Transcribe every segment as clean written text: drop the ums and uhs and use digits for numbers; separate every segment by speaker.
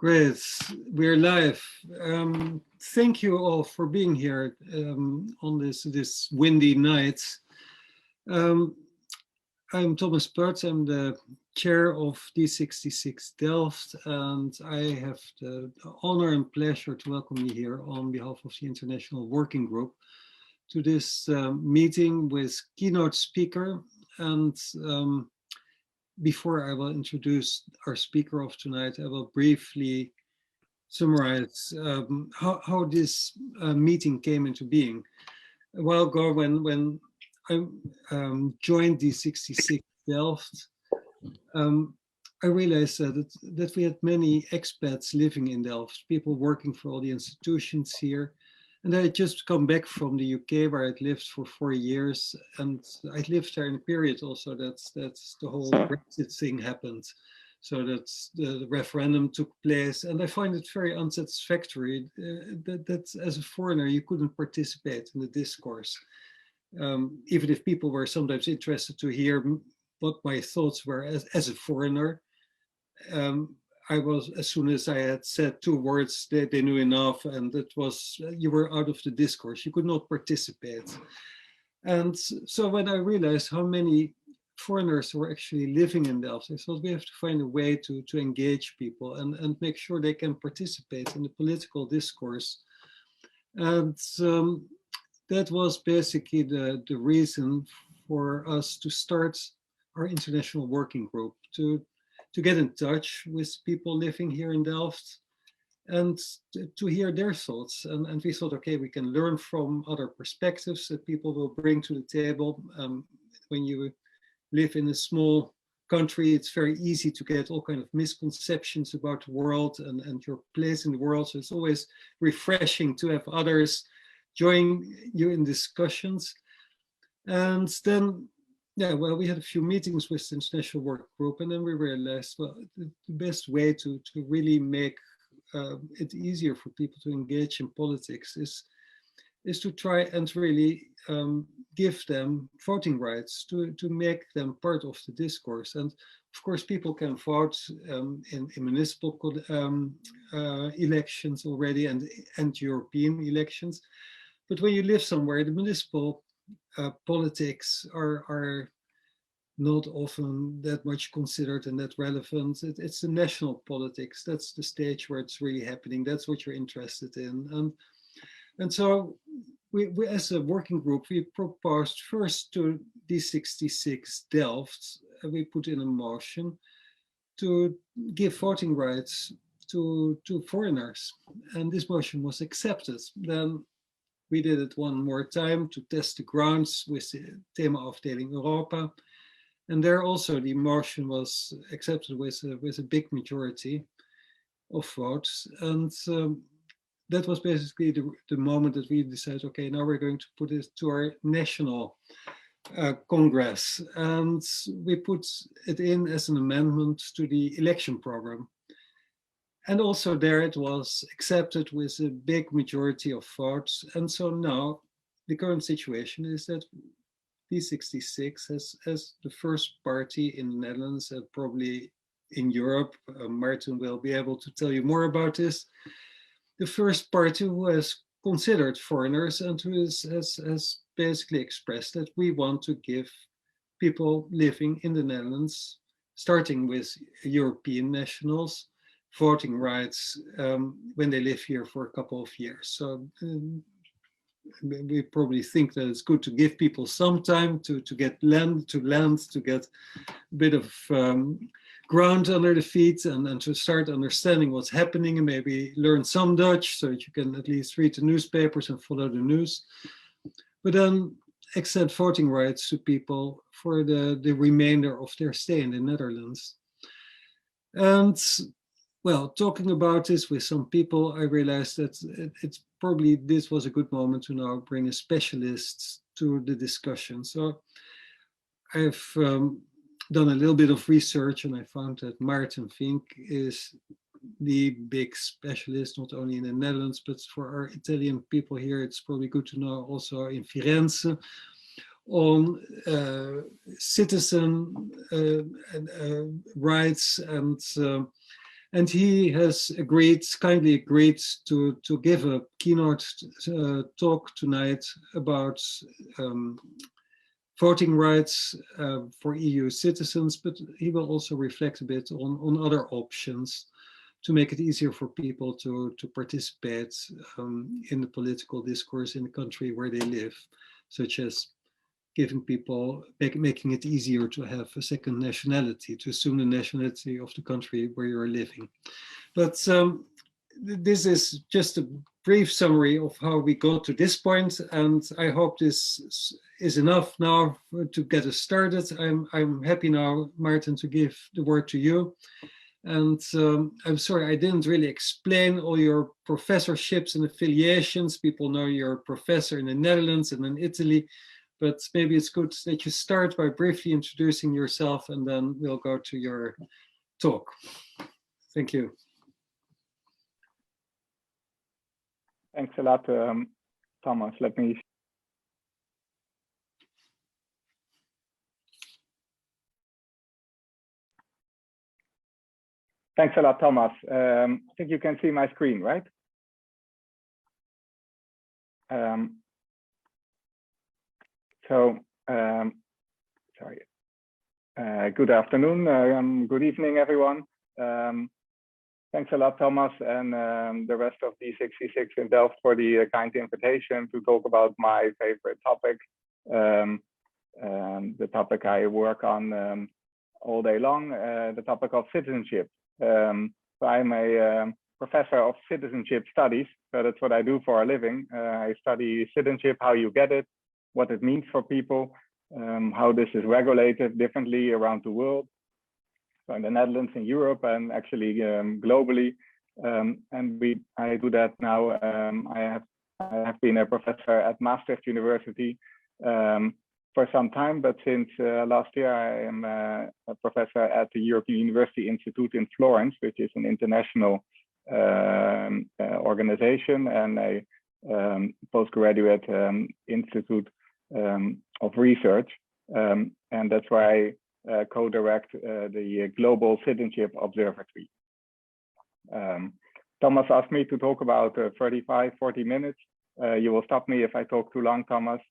Speaker 1: Great, we're live. Thank you all for being here on this windy night. I'm Thomas Peutz, I'm the chair of D66 Delft, and I have the honor and pleasure to welcome you here on behalf of the International Working Group to this meeting with keynote speaker. And before I will introduce our speaker of tonight, I will briefly summarize how this meeting came into being. A while ago, when I joined D66 Delft, I realized that we had many expats living in Delft, people working for all the institutions here. And I had just come back from the UK, where I'd lived for 4 years, and I'd lived there in a period also that's the whole Brexit thing happened. So that's the referendum took place, and I find it very unsatisfactory that as a foreigner you couldn't participate in the discourse, even if people were sometimes interested to hear what my thoughts were as a foreigner. I was, as soon as I had said 2 words, they knew enough, and it was, you were out of the discourse, you could not participate. And so when I realized how many foreigners were actually living in Delft, I thought we have to find a way to engage people and make sure they can participate in the political discourse. And that was basically the reason for us to start our international working group, to get in touch with people living here in Delft and to hear their thoughts. And we thought, okay, we can learn from other perspectives that people will bring to the table. When you live in a small country, it's very easy to get all kinds of misconceptions about the world and your place in the world. So it's always refreshing to have others join you in discussions. And then, yeah, well, we had a few meetings with the International Work Group, and then we realized, well, the best way to really make it easier for people to engage in politics is to try and really give them voting rights, to make them part of the discourse. And of course, people can vote in municipal elections already and European elections. But when you live somewhere, the municipal politics are not often that much considered and that relevant. It's the national politics. That's the stage where it's really happening. That's what you're interested in. And so we as a working group, we proposed first to D66 Delft, we put in a motion to give voting rights to foreigners. And this motion was accepted. Then we did it one more time to test the grounds with the themaafdeling Europa. And there also the motion was accepted with a big majority of votes. And that was basically the moment that we decided, okay, now we're going to put it to our national Congress. And we put it in as an amendment to the election program. And also there it was accepted with a big majority of votes. And so now the current situation is that D66 as the first party in the Netherlands and probably in Europe, Maarten will be able to tell you more about this, the first party who has considered foreigners and who has basically expressed that we want to give people living in the Netherlands, starting with European nationals, voting rights when they live here for a couple of years. So we probably think that it's good to give people some time to get land, to get a bit of ground under the feet and to start understanding what's happening and maybe learn some Dutch so that you can at least read the newspapers and follow the news. But then extend voting rights to people for the remainder of their stay in the Netherlands. And well, talking about this with some people, I realized that it's probably this was a good moment to now bring a specialist to the discussion. So I've done a little bit of research and I found that Maarten Vink is the big specialist, not only in the Netherlands, but for our Italian people here, it's probably good to know also in Firenze on citizen rights and And he has kindly agreed to give a keynote talk tonight about voting rights for EU citizens, but he will also reflect a bit on other options to make it easier for people to participate in the political discourse in the country where they live, such as giving people, making it easier to have a second nationality, to assume the nationality of the country where you're living. But this is just a brief summary of how we got to this point, and I hope this is enough now to get us started. I'm happy now, Maarten, to give the word to you. And I'm sorry, I didn't really explain all your professorships and affiliations. People know you're a professor in the Netherlands and in Italy, but maybe it's good that you start by briefly introducing yourself, and then we'll go to your talk. Thank you.
Speaker 2: Thanks a lot, Thomas. Thanks a lot, Thomas. I think you can see my screen, right? Sorry. Good afternoon, good evening, everyone. Thanks a lot, Thomas, and the rest of D66 in Delft for the kind invitation to talk about my favorite topic, the topic I work on all day long, the topic of citizenship. So I'm a professor of citizenship studies, so that's what I do for a living. I study citizenship, how you get it, what it means for people, how this is regulated differently around the world. So in the Netherlands, in Europe, and actually globally. I do that now. I have been a professor at Maastricht University for some time, but since last year I am a professor at the European University Institute in Florence, which is an international organization and a postgraduate institute of research. And that's where I co-direct the Global Citizenship Observatory. Thomas asked me to talk about 35, 40 minutes. You will stop me if I talk too long, Thomas.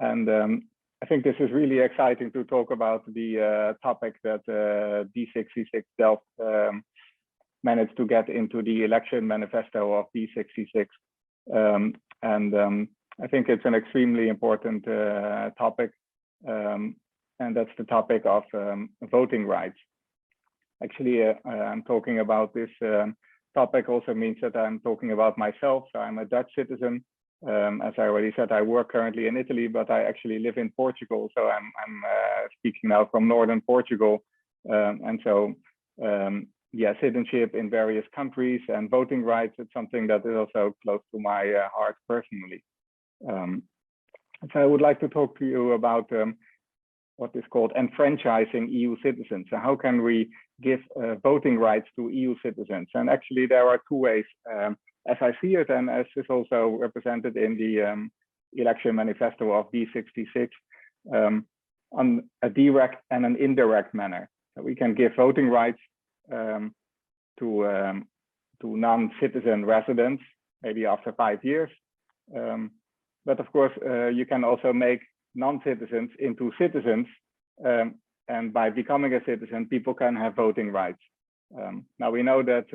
Speaker 2: I think this is really exciting to talk about the topic that D66 Delft managed to get into the election manifesto of D66. I think it's an extremely important topic. And that's the topic of voting rights. Actually, I'm talking about this topic also means that I'm talking about myself. So I'm a Dutch citizen. As I already said, I work currently in Italy, but I actually live in Portugal. So I'm speaking now from northern Portugal. Yeah, citizenship in various countries and voting rights, it's something that is also close to my heart personally. So I would like to talk to you about what is called enfranchising EU citizens. So how can we give voting rights to EU citizens? And actually there are two ways, as I see it, and as is also represented in the election manifesto of D66, on a direct and an indirect manner. So we can give voting rights to non-citizen residents, maybe after 5 years. But of course, you can also make non-citizens into citizens, and by becoming a citizen, people can have voting rights. Now we know that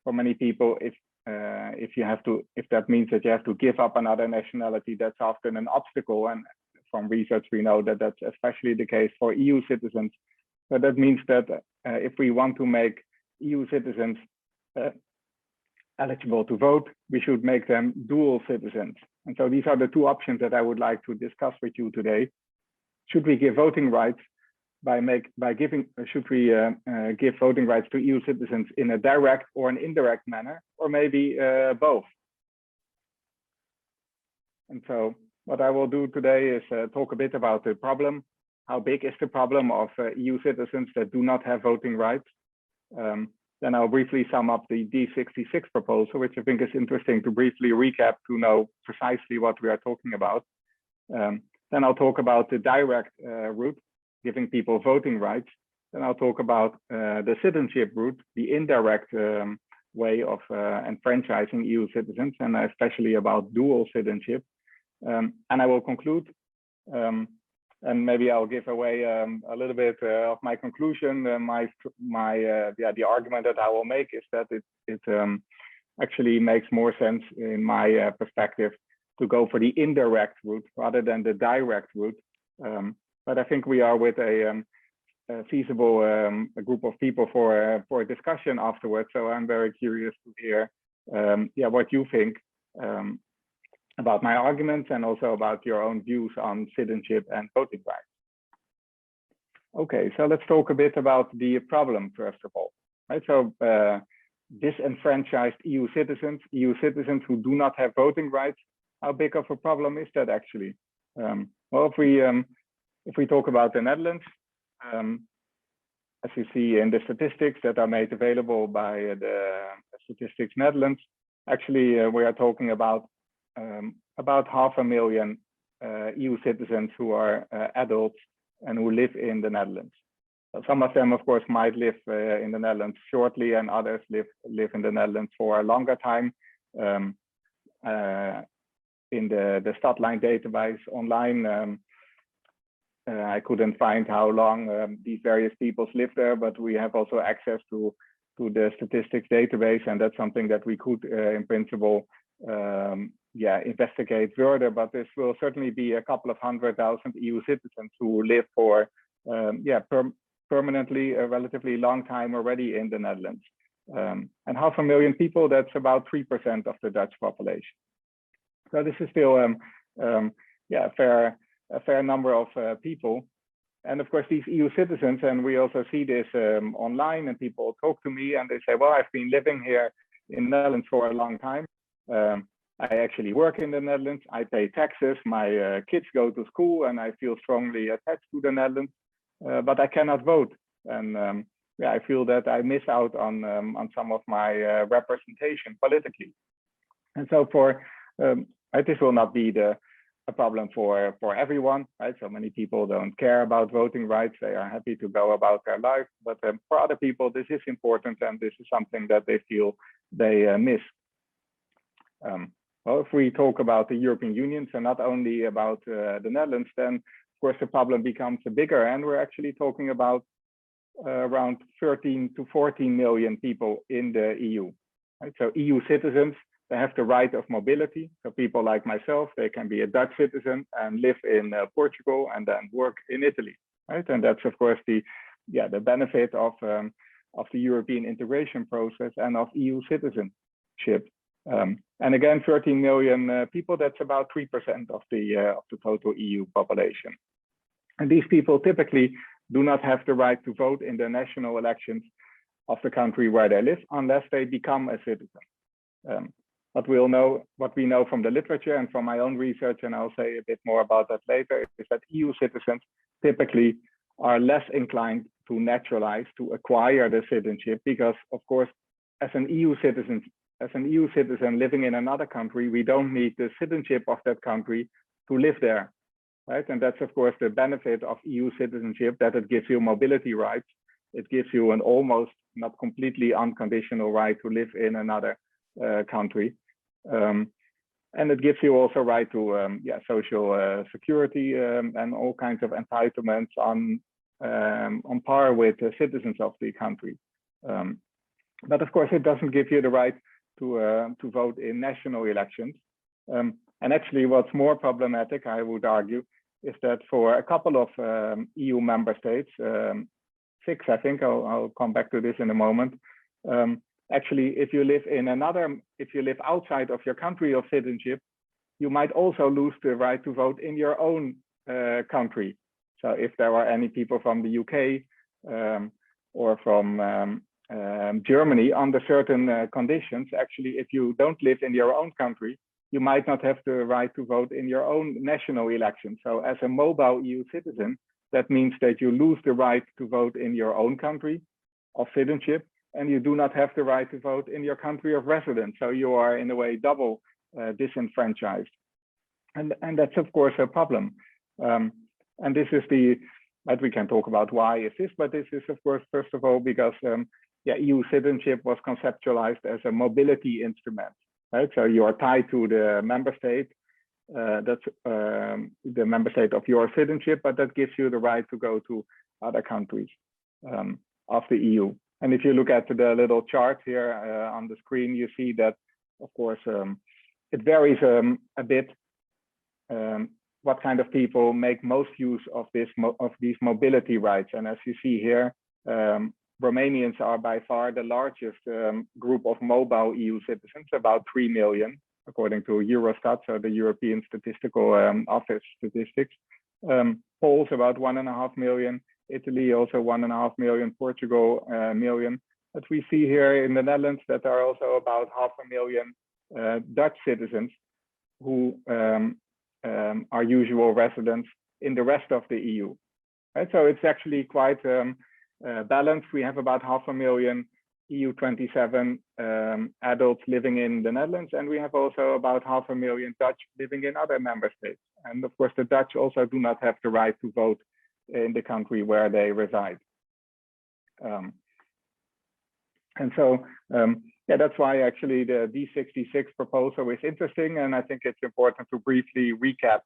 Speaker 2: for many people, if that means that you have to give up another nationality, that's often an obstacle. And from research, we know that that's especially the case for EU citizens. So that means that if we want to make EU citizens eligible to vote, we should make them dual citizens. And so these are the two options that I would like to discuss with you today. Should we give voting rights should we give voting rights to EU citizens in a direct or an indirect manner, or maybe both? And so what I will do today is talk a bit about the problem. How big is the problem of EU citizens that do not have voting rights? Then I'll briefly sum up the D66 proposal, which I think is interesting to briefly recap to know precisely what we are talking about. Then I'll talk about the direct route, giving people voting rights. Then I'll talk about the citizenship route, the indirect way of enfranchising EU citizens, and especially about dual citizenship. And I will conclude, and maybe I'll give away a little bit of my conclusion. The argument that I will make is that it actually makes more sense in my perspective to go for the indirect route rather than the direct route. But I think we are with a feasible a group of people for a discussion afterwards. So I'm very curious to hear what you think about my arguments and also about your own views on citizenship and voting rights. Okay, so let's talk a bit about the problem first of all. Right, so disenfranchised EU citizens who do not have voting rights. How big of a problem is that actually? Well, if we talk about the Netherlands, as you see in the statistics that are made available by the Statistics Netherlands, actually we are talking about 500,000 EU citizens who are adults and who live in the Netherlands. So some of them, of course, might live in the Netherlands shortly, and others live in the Netherlands for a longer time. In the Stadlijn database online, I couldn't find how long these various peoples live there, but we have also access to the statistics database, and that's something that we could, in principle, investigate further. But this will certainly be a couple of 100,000 EU citizens who live for permanently a relatively long time already in the Netherlands. And 500,000 people, that's about 3% of the Dutch population. So this is still a fair number of people. And of course, these EU citizens, and we also see this online, and people talk to me and they say, well, I've been living here in the Netherlands for a long time. I actually work in the Netherlands. I pay taxes. My kids go to school, and I feel strongly attached to the Netherlands. But I cannot vote. And I feel that I miss out on some of my representation politically. And so this will not be a problem for everyone, right? So many people don't care about voting rights. They are happy to go about their life. But for other people, this is important, and this is something that they feel they miss. Well, if we talk about the European Union, so not only about the Netherlands, then of course the problem becomes bigger, and we're actually talking about around 13 to 14 million people in the EU. Right? So EU citizens, they have the right of mobility. So people like myself, they can be a Dutch citizen and live in Portugal and then work in Italy, right? And that's of course the benefit of the European integration process and of EU citizenship. And again, 13 million people, that's about 3% of the total EU population. And these people typically do not have the right to vote in the national elections of the country where they live unless they become a citizen. What we know from the literature and from my own research, and I'll say a bit more about that later, is that EU citizens typically are less inclined to naturalize, to acquire the citizenship, because of course, as an EU citizen living in another country, we don't need the citizenship of that country to live there, right? And that's of course the benefit of EU citizenship, that it gives you mobility rights. It gives you an almost, not completely unconditional right to live in another country. And it gives you also right to social security and all kinds of entitlements on par with the citizens of the country. But of course, it doesn't give you the right to vote in national elections. And actually, what's more problematic, I would argue, is that for a couple of EU member states, 6, I think, I'll come back to this in a moment. Actually, if you live outside of your country of citizenship, you might also lose the right to vote in your own country. So if there are any people from the UK or from Germany under certain conditions, actually, if you don't live in your own country, you might not have the right to vote in your own national election. So as a mobile EU citizen, that means that you lose the right to vote in your own country of citizenship, and you do not have the right to vote in your country of residence. So you are in a way double disenfranchised. And that's of course a problem. And this is But we can talk about why is this, but this is, of course, first of all, because EU citizenship was conceptualized as a mobility instrument, right? So you are tied to the member state, that's the member state of your citizenship, but that gives you the right to go to other countries of the EU. And if you look at the little chart here on the screen, you see that, of course, it varies a bit what kind of people make most use of these mobility rights. And as you see here, Romanians are by far the largest group of mobile EU citizens, about 3 million, according to Eurostat, so the European Statistical Office statistics. Poles about 1.5 million, Italy also 1.5 million, Portugal million. But we see here in the Netherlands that there are also about 500,000 Dutch citizens who are usual residents in the rest of the EU. Right? So it's actually quite balanced. We have about 500,000 EU 27 adults living in the Netherlands, and we have also about 500,000 Dutch living in other member states. And of course, the Dutch also do not have the right to vote in the country where they reside. And so, yeah, that's why actually the D66 proposal is interesting. And I think it's important to briefly recap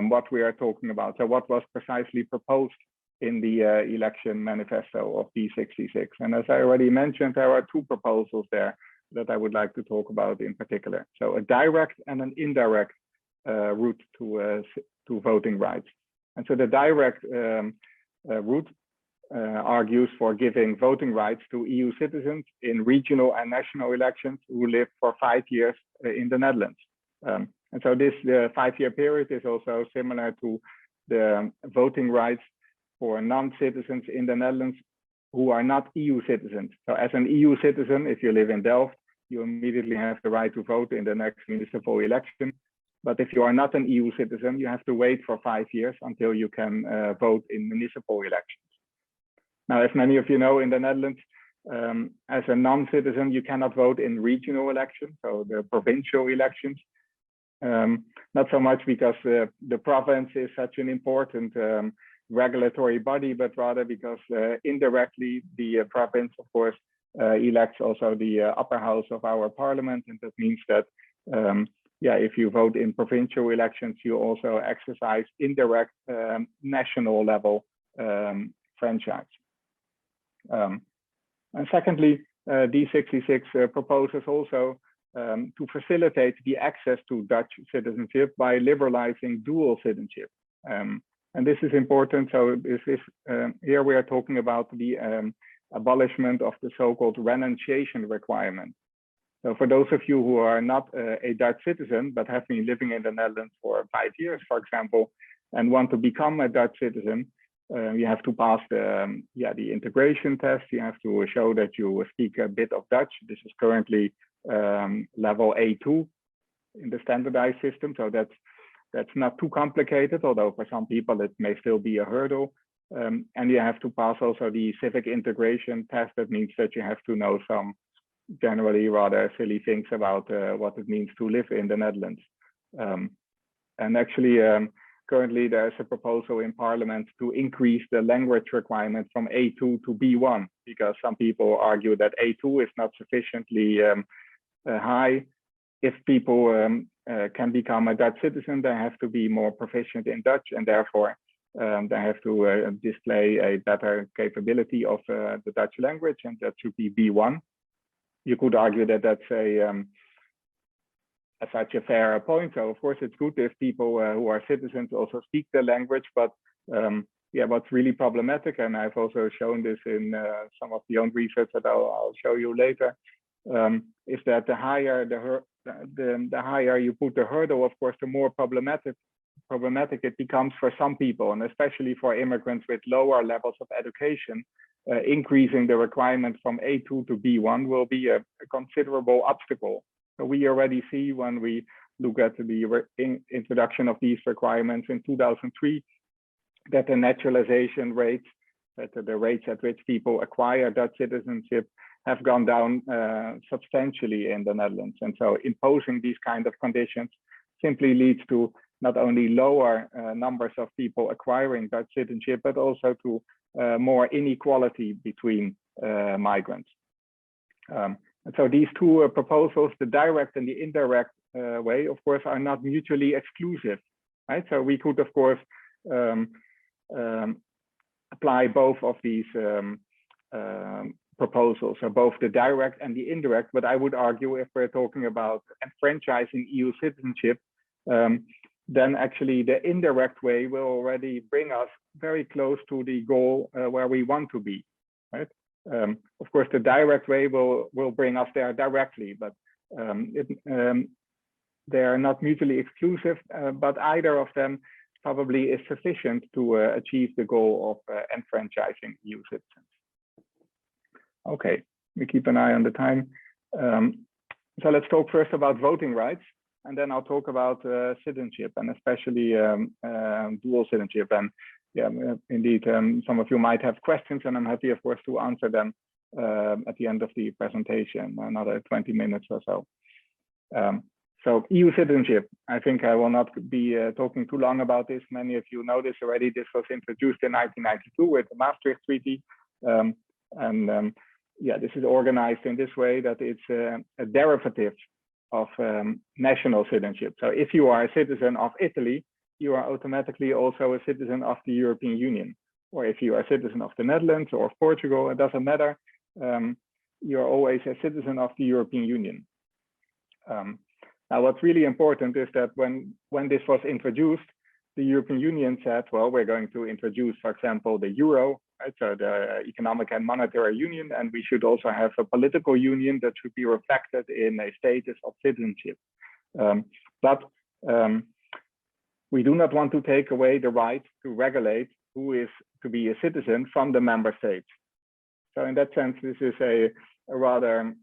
Speaker 2: what we are talking about. So what was precisely proposed in the election manifesto of D66. And as I already mentioned, there are two proposals there that I would like to talk about in particular. So a direct and an indirect route to voting rights. And so the direct route argues for giving voting rights to EU citizens in regional and national elections who live for 5 years in the Netherlands. And so this 5-year period is also similar to the voting rights for non-citizens in the Netherlands who are not EU citizens. So as an EU citizen, if you live in Delft, you immediately have the right to vote in the next municipal election. But if you are not an EU citizen, you have to wait for 5 years until you can vote in municipal elections. Now, as many of you know, in the Netherlands, as a non-citizen, you cannot vote in regional elections, so the provincial elections. Not so much because the province is such an important regulatory body, but rather because indirectly the province, of course, elects also the upper house of our parliament. And that means that, yeah, if you vote in provincial elections, you also exercise indirect national level franchise. And secondly, D66 proposes also to facilitate the access to Dutch citizenship by liberalizing dual citizenship. And this is important. So this is here we are talking about the abolishment of the so-called Renunciation Requirement. So for those of you who are not a Dutch citizen, but have been living in the Netherlands for 5 years, for example, and want to become a Dutch citizen, you have to pass the integration test. You have to show that you speak a bit of Dutch. This is currently level A2 in the standardized system. So that's not too complicated, although for some people it may still be a hurdle. And you have to pass also the civic integration test. That means that you have to know some generally rather silly things about what it means to live in the Netherlands. And actually, currently there's a proposal in Parliament to increase the language requirement from A2 to B1, because some people argue that A2 is not sufficiently high. If people can become a Dutch citizen, they have to be more proficient in Dutch, and therefore they have to display a better capability of the Dutch language, and that should be B1. You could argue that that's such a fair point. So of course it's good if people who are citizens also speak the language, but yeah, what's really problematic, and I've also shown this in some of the own research that I'll show you later, is that the higher you put the hurdle, of course, the more problematic it becomes for some people, and especially for immigrants with lower levels of education. Increasing the requirement from A2 to B1 will be a considerable obstacle. So we already see when we look at the introduction of these requirements in 2003, that the naturalization rates, that the rates at which people acquire Dutch citizenship have gone down substantially in the Netherlands. And so imposing these kind of conditions simply leads to not only lower numbers of people acquiring Dutch citizenship, but also to more inequality between migrants. And so these two proposals, the direct and the indirect way, of course, are not mutually exclusive, right? So we could, of course, apply both of these proposals, so both the direct and the indirect. But I would argue, if we're talking about enfranchising EU citizenship, then actually the indirect way will already bring us very close to the goal where we want to be, right? Of course, the direct way will bring us there directly, but they are not mutually exclusive, but either of them probably is sufficient to achieve the goal of enfranchising EU citizens. Okay, we keep an eye on the time. So let's talk first about voting rights, and then I'll talk about citizenship, and especially dual citizenship. And yeah, indeed, some of you might have questions, and I'm happy, of course, to answer them at the end of the presentation, another 20 minutes or so. So EU citizenship, I think I will not be talking too long about this. Many of you know this already. This was introduced in 1992 with the Maastricht Treaty. Yeah, this is organized in this way that it's a derivative of national citizenship. So if you are a citizen of Italy, you are automatically also a citizen of the European Union. Or if you are a citizen of the Netherlands or of Portugal, it doesn't matter. You're always a citizen of the European Union. Now, what's really important is that when this was introduced, the European Union said, well, we're going to introduce, for example, the euro, right? So the economic and monetary union, and we should also have a political union that should be reflected in a status of citizenship. But we do not want to take away the right to regulate who is to be a citizen from the member states. So in that sense, this is a rather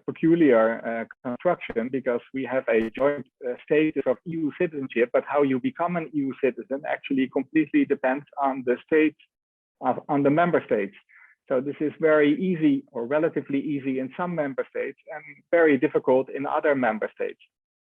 Speaker 2: peculiar construction, because we have a joint status of EU citizenship, but how you become an EU citizen actually completely depends on the states, on the member states. So this is very easy, or relatively easy, in some member states and very difficult in other member states.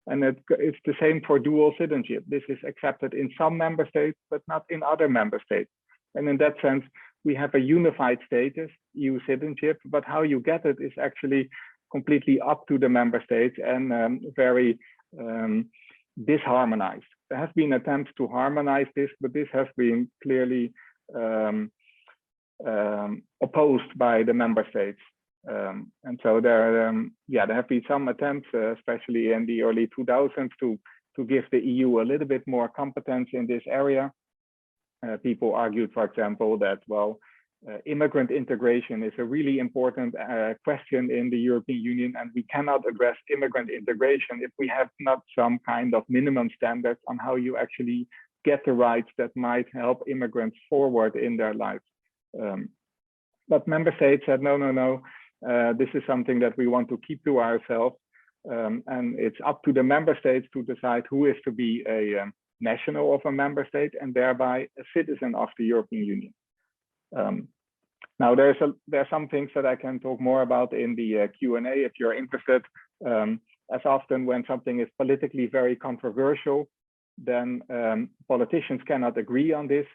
Speaker 2: And it's the same for dual citizenship. This is accepted in some member states, but not in other member states. And in that sense, we have a unified status, EU citizenship, but how you get it is actually completely up to the member states and very disharmonized. There have been attempts to harmonize this, but this has been clearly opposed by the member states. And so there have been some attempts, especially in the early 2000s, to give the EU a little bit more competence in this area. People argued, for example, that, well, immigrant integration is a really important question in the European Union, and we cannot address immigrant integration if we have not some kind of minimum standards on how you actually get the rights that might help immigrants forward in their lives. But member states said, no, this is something that we want to keep to ourselves, and it's up to the member states to decide who is to be a national of a member state and thereby a citizen of the European Union. Now, there are some things that I can talk more about in the Q&A if you're interested. As often when something is politically very controversial, then politicians cannot agree on this.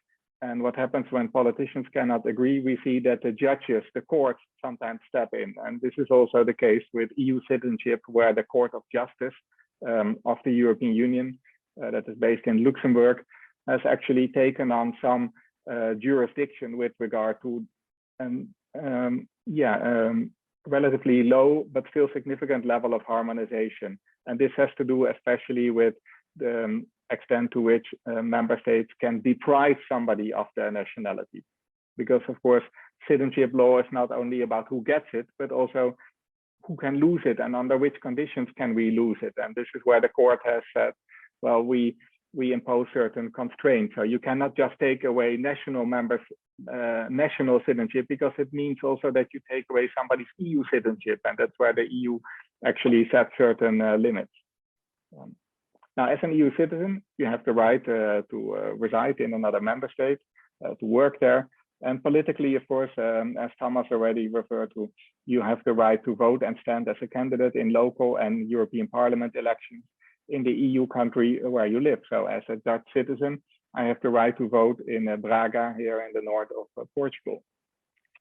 Speaker 2: And what happens when politicians cannot agree, we see that the judges, the courts, sometimes step in. And this is also the case with EU citizenship, where the Court of Justice of the European Union, that is based in Luxembourg, has actually taken on some jurisdiction with regard to relatively low but still significant level of harmonization. And this has to do especially with the extent to which member states can deprive somebody of their nationality. Because of course, citizenship law is not only about who gets it, but also who can lose it and under which conditions can we lose it. And this is where the court has said, well, we impose certain constraints. So you cannot just take away national citizenship, because it means also that you take away somebody's EU citizenship, and that's where the EU actually set certain limits. Now, as an EU citizen, you have the right to reside in another member state, to work there. And politically, of course, as Thomas already referred to, you have the right to vote and stand as a candidate in local and European Parliament elections. in the EU country where you live. So as a Dutch citizen, I have the right to vote in Braga here in the north of Portugal.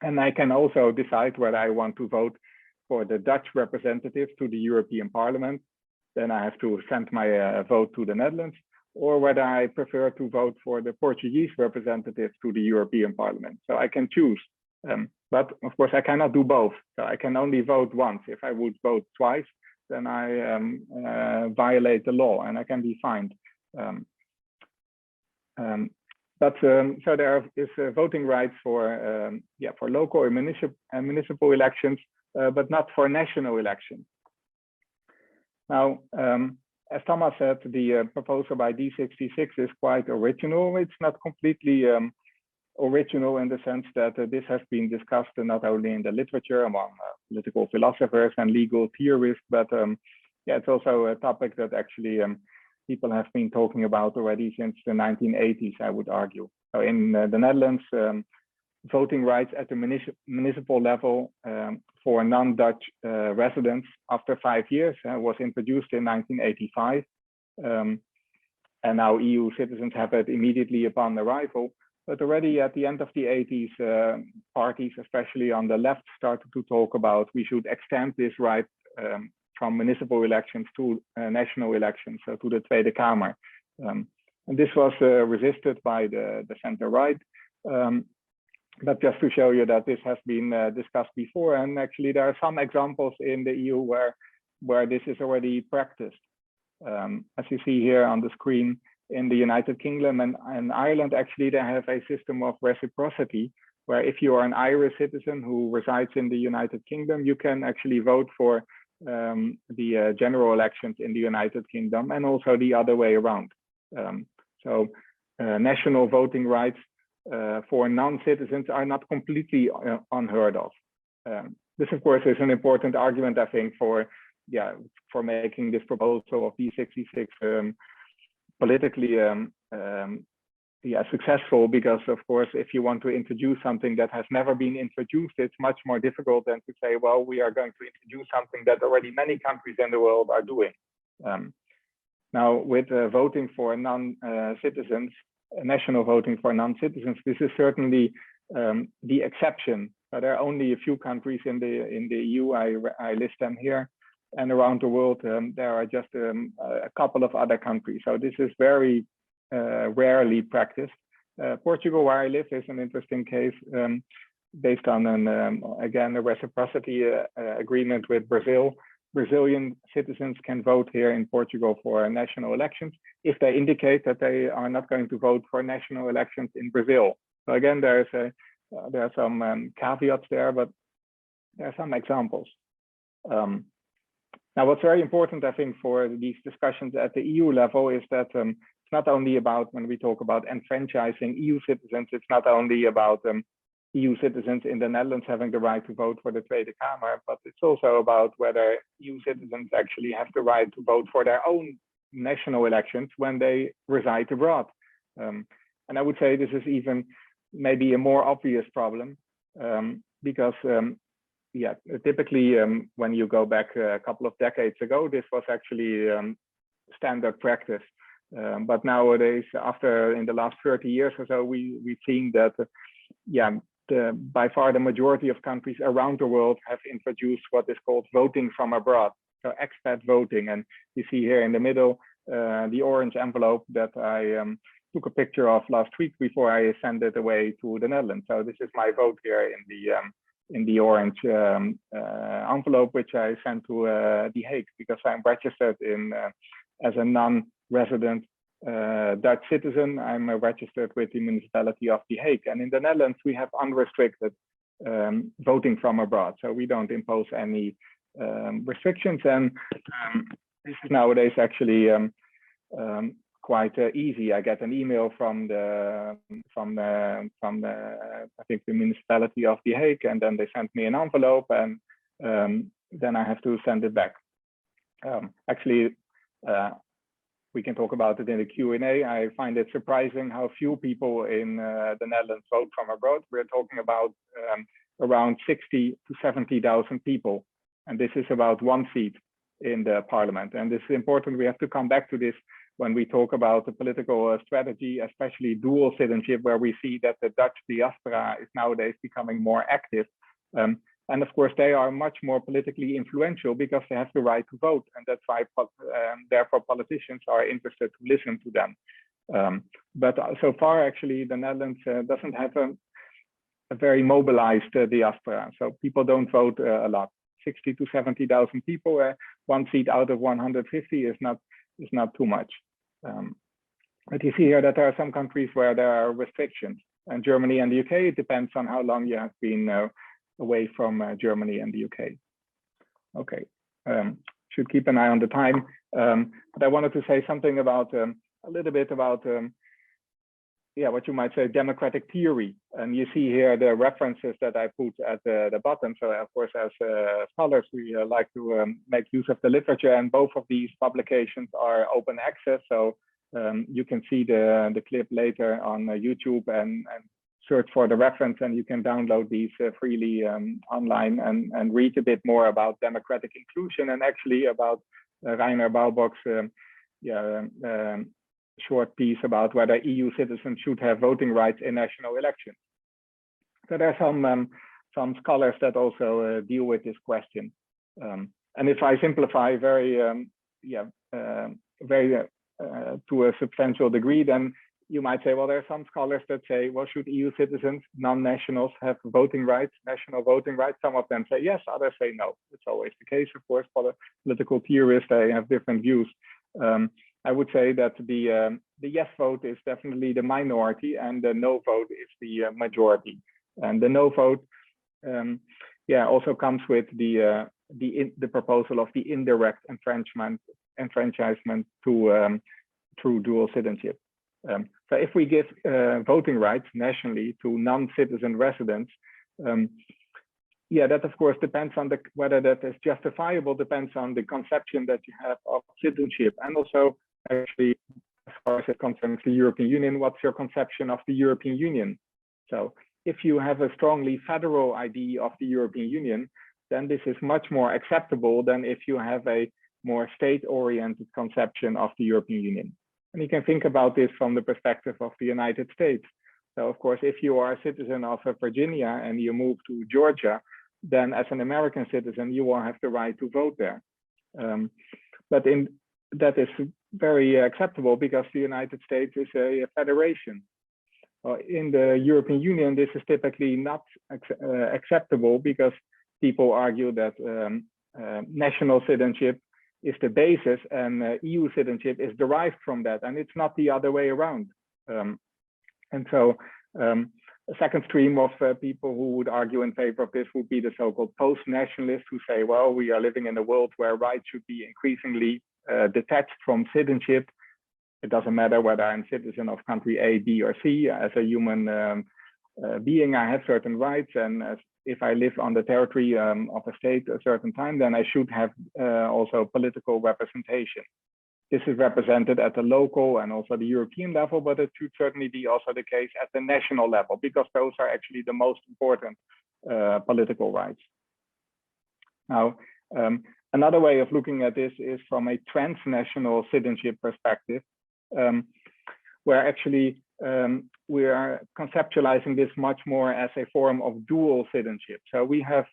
Speaker 2: And I can also decide whether I want to vote for the Dutch representative to the European Parliament. Then I have to send my vote to the Netherlands, or whether I prefer to vote for the Portuguese representative to the European Parliament. So I can choose. But of course, I cannot do both. So I can only vote once. If I would vote twice, then I violate the law and I can be fined. So there is voting rights for local or municipal elections, but not for national elections. Now, as Thomas said, the proposal by D66 is quite original. It's not completely original in the sense that this has been discussed not only in the literature among political philosophers and legal theorists, but it's also a topic that actually people have been talking about already since the 1980s, I would argue. So in the Netherlands, voting rights at the municipal level for non-Dutch residents after 5 years was introduced in 1985. And now EU citizens have it immediately upon arrival. But already at the end of the 80s, parties, especially on the left, started to talk about we should extend this right from municipal elections to national elections, so to the Tweede Kamer. And this was resisted by the center-right. But just to show you that this has been discussed before, and actually there are some examples in the EU where this is already practiced. As you see here on the screen, in the United Kingdom and Ireland, actually they have a system of reciprocity, where if you are an Irish citizen who resides in the United Kingdom, you can actually vote for the general elections in the United Kingdom, and also the other way around. So national voting rights for non-citizens are not completely unheard of. This, of course, is an important argument, I think, for making this proposal of D66 politically successful, because of course, if you want to introduce something that has never been introduced, it's much more difficult than to say, well, we are going to introduce something that already many countries in the world are doing. Now, with voting for non-citizens, national voting for non-citizens, this is certainly the exception. There are only a few countries in the EU. I list them here. And around the world, there are just a couple of other countries. So this is very rarely practiced. Portugal, where I live, is an interesting case based on again a reciprocity agreement with Brazil. Brazilian citizens can vote here in Portugal for national elections if they indicate that they are not going to vote for national elections in Brazil. So again, there are some caveats there, but there are some examples. Now, what's very important, I think, for these discussions at the EU level is that it's not only about, when we talk about enfranchising EU citizens, it's not only about EU citizens in the Netherlands having the right to vote for the Tweede Kamer, but it's also about whether EU citizens actually have the right to vote for their own national elections when they reside abroad. And I would say this is even maybe a more obvious problem because typically when you go back a couple of decades ago, this was actually standard practice. But nowadays, in the last 30 years or so, we've seen that, by far the majority of countries around the world have introduced what is called voting from abroad, so expat voting. And you see here in the middle, the orange envelope that I took a picture of last week before I sent it away to the Netherlands. So this is my vote here in the orange envelope, which I sent to The Hague, because I'm registered as a non-resident Dutch citizen. I'm registered with the municipality of The Hague. And in the Netherlands, we have unrestricted voting from abroad. So we don't impose any restrictions. And this is nowadays actually quite easy. I get an email from the I think the municipality of The Hague, and then they send me an envelope, and then I have to send it back. Actually, we can talk about it in the Q&A. I find it surprising how few people in the Netherlands vote from abroad. We're talking about around 60 to 70,000 people, and this is about one seat. in the parliament. And this is important. We have to come back to this when we talk about the political strategy, especially dual citizenship, where we see that the Dutch diaspora is nowadays becoming more active. And of course, they are much more politically influential because they have the right to vote. And that's why, therefore, politicians are interested to listen to them. But so far, actually, the Netherlands doesn't have a very mobilized diaspora. So people don't vote a lot. 60 to 70,000 people, one seat out of 150 is not too much. But you see here that there are some countries where there are restrictions. And Germany and the UK, it depends on how long you have been away from Germany and the UK. Okay, should keep an eye on the time. But I wanted to say something about a little bit about what you might say democratic theory. And you see here the references that I put at the bottom. So of course, as scholars, we like to make use of the literature, and both of these publications are open access. So you can see the clip later on YouTube and search for the reference, and you can download these freely online and read a bit more about democratic inclusion, and actually about Rainer Baubock's short piece about whether EU citizens should have voting rights in national elections. So there are some scholars that also deal with this question. And if I simplify very to a substantial degree, then you might say, well, there are some scholars that say, well, should EU citizens, non-nationals, have voting rights, national voting rights? Some of them say yes, others say no. It's always the case, of course. Political theorists, they have different views. I would say that the yes vote is definitely the minority, and the no vote is the majority. And the no vote, also comes with the proposal of the indirect enfranchisement through dual citizenship. So if we give voting rights nationally to non-citizen residents, that of course depends on whether that is justifiable, depends on the conception that you have of citizenship, and also actually as far as it concerns the European Union, what's your conception of the European Union? So if you have a strongly federal idea of the European Union, then this is much more acceptable than if you have a more state-oriented conception of the European Union. And you can think about this from the perspective of the United States. So of course, if you are a citizen of Virginia and you move to Georgia, then as an American citizen, you will have the right to vote there. But that is very acceptable because the United States is a federation. In the European Union, this is typically not acceptable because people argue that national citizenship is the basis, and EU citizenship is derived from that, and it's not the other way around. And so a second stream of people who would argue in favor of this would be the so-called post-nationalists, who say, well, we are living in a world where rights should be increasingly detached from citizenship. It doesn't matter whether I'm a citizen of country A, B, or C. As a human being, I have certain rights, and if I live on the territory of a state a certain time, then I should have also political representation. This is represented at the local and also the European level, but it should certainly be also the case at the national level, because those are actually the most important political rights. Now, another way of looking at this is from a transnational citizenship perspective, where actually we are conceptualizing this much more as a form of dual citizenship. So we have,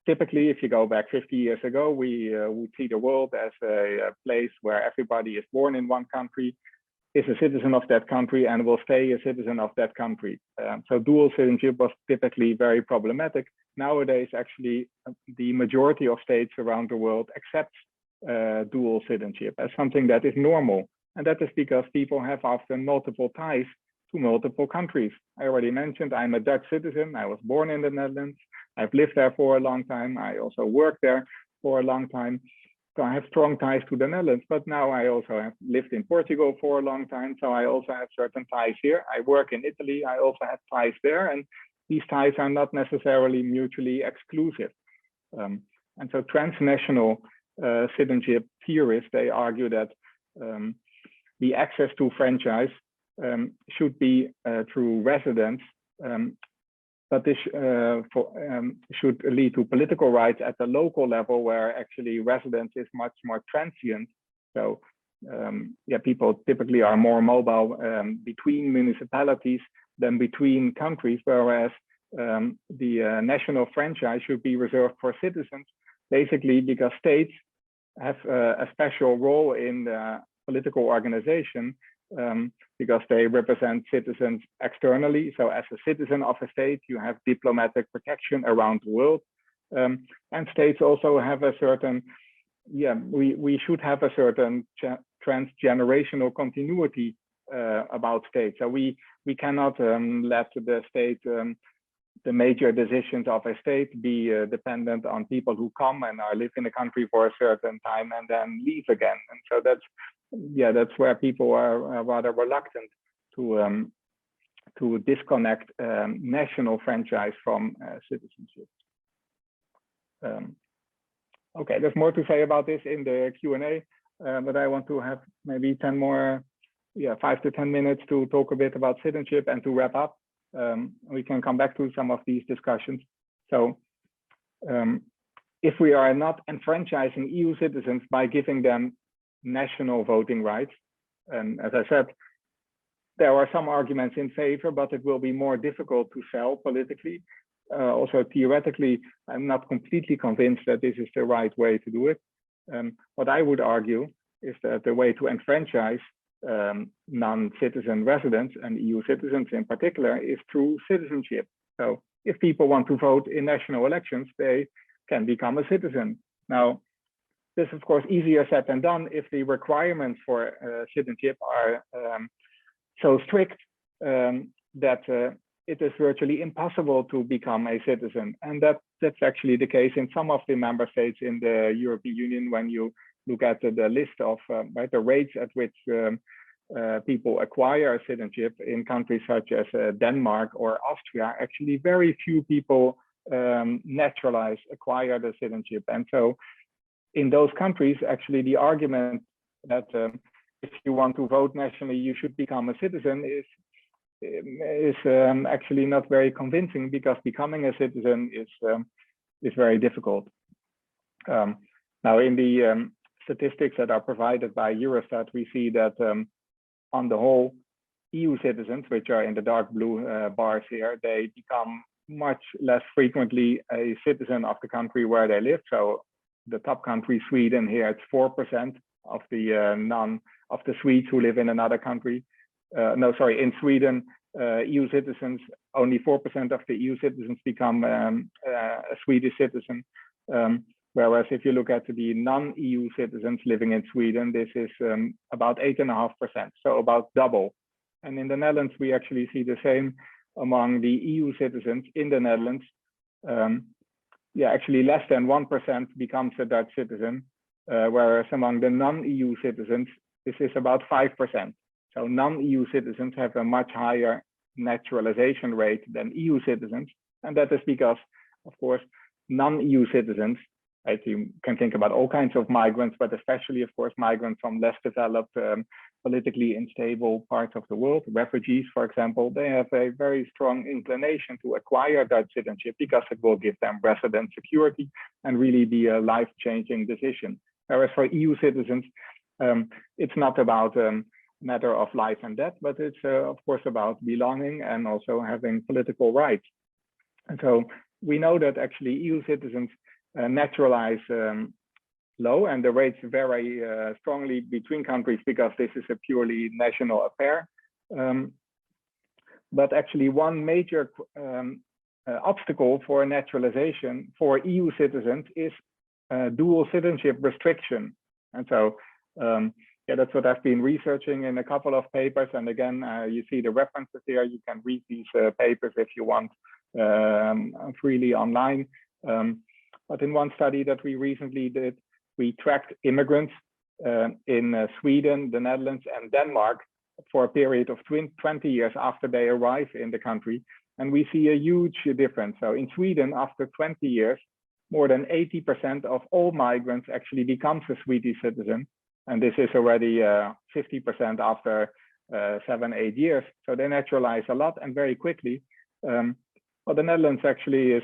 Speaker 2: typically, if you go back 50 years ago, we would see the world as a place where everybody is born in one country, is a citizen of that country, and will stay a citizen of that country. So dual citizenship was typically very problematic. Nowadays, actually, the majority of states around the world accept dual citizenship as something that is normal. And that is because people have often multiple ties to multiple countries. I already mentioned I'm a Dutch citizen. I was born in the Netherlands. I've lived there for a long time. I also worked there for a long time. So I have strong ties to the Netherlands, but now I also have lived in Portugal for a long time. So I also have certain ties here. I work in Italy. I also have ties there. And these ties are not necessarily mutually exclusive. And so transnational citizenship theorists, they argue that the access to franchise should be through residence but this should lead to political rights at the local level, where actually residence is much more transient. So yeah, people typically are more mobile between municipalities than between countries, whereas the national franchise should be reserved for citizens, basically because states have a special role in the political organization because they represent citizens externally. So as a citizen of a state, you have diplomatic protection around the world. And states also have a certain, yeah, we should have a certain transgenerational continuity about states. So we cannot let the state, the major decisions of a state be dependent on people who come and are live in the country for a certain time and then leave again. And so that's, yeah, that's where people are rather reluctant to disconnect national franchise from citizenship. Okay, there's more to say about this in the Q&A, but I want to have maybe 10 more, 5 to 10 minutes to talk a bit about citizenship and to wrap up. We can come back to some of these discussions. So if we are not enfranchising EU citizens by giving them national voting rights, and as I said, there are some arguments in favor, but it will be more difficult to sell politically. Also theoretically, I'm not completely convinced that this is the right way to do it. What I would argue is that the way to enfranchise non-citizen residents and EU citizens in particular is through citizenship. So if people want to vote in national elections, they can become a citizen. Now, this is of course easier said than done if the requirements for citizenship are so strict that it is virtually impossible to become a citizen. And that's actually the case in some of the member states in the European Union. When you look at the list of the rates at which people acquire citizenship in countries such as Denmark or Austria, actually very few people acquire the citizenship. And so in those countries, actually the argument that if you want to vote nationally, you should become a citizen is actually not very convincing, because becoming a citizen is very difficult. Now, in the statistics that are provided by Eurostat, we see that on the whole, EU citizens, which are in the dark blue bars here, they become much less frequently a citizen of the country where they live. So the top country, Sweden, here it's 4% of the Swedes who live in another country. No, sorry, in Sweden, EU citizens, only 4% of the EU citizens become a Swedish citizen. Whereas if you look at the non-EU citizens living in Sweden, this is about 8.5%, so about double. And in the Netherlands, we actually see the same among the EU citizens in the Netherlands. Actually less than 1% becomes a Dutch citizen, whereas among the non-EU citizens, this is about 5%. So non-EU citizens have a much higher naturalization rate than EU citizens. And that is because, of course, non-EU citizens, right, you can think about all kinds of migrants, but especially, of course, migrants from less developed, politically unstable parts of the world, refugees, for example, they have a very strong inclination to acquire Dutch citizenship because it will give them resident security and really be a life-changing decision. Whereas for EU citizens, it's not about matter of life and death, but it's of course about belonging and also having political rights. And so we know that actually EU citizens naturalize low, and the rates vary strongly between countries because this is a purely national affair. But actually one major obstacle for naturalization for EU citizens is dual citizenship restriction. And so that's what I've been researching in a couple of papers. And again, you see the references here. You can read these papers if you want freely online. But in one study that we recently did, we tracked immigrants in Sweden, the Netherlands, and Denmark for a period of 20 years after they arrive in the country. And we see a huge difference. So in Sweden, after 20 years, more than 80% of all migrants actually becomes a Swedish citizen. And this is already 50% after 7-8 years. So they naturalize a lot and very quickly. Well, the Netherlands actually is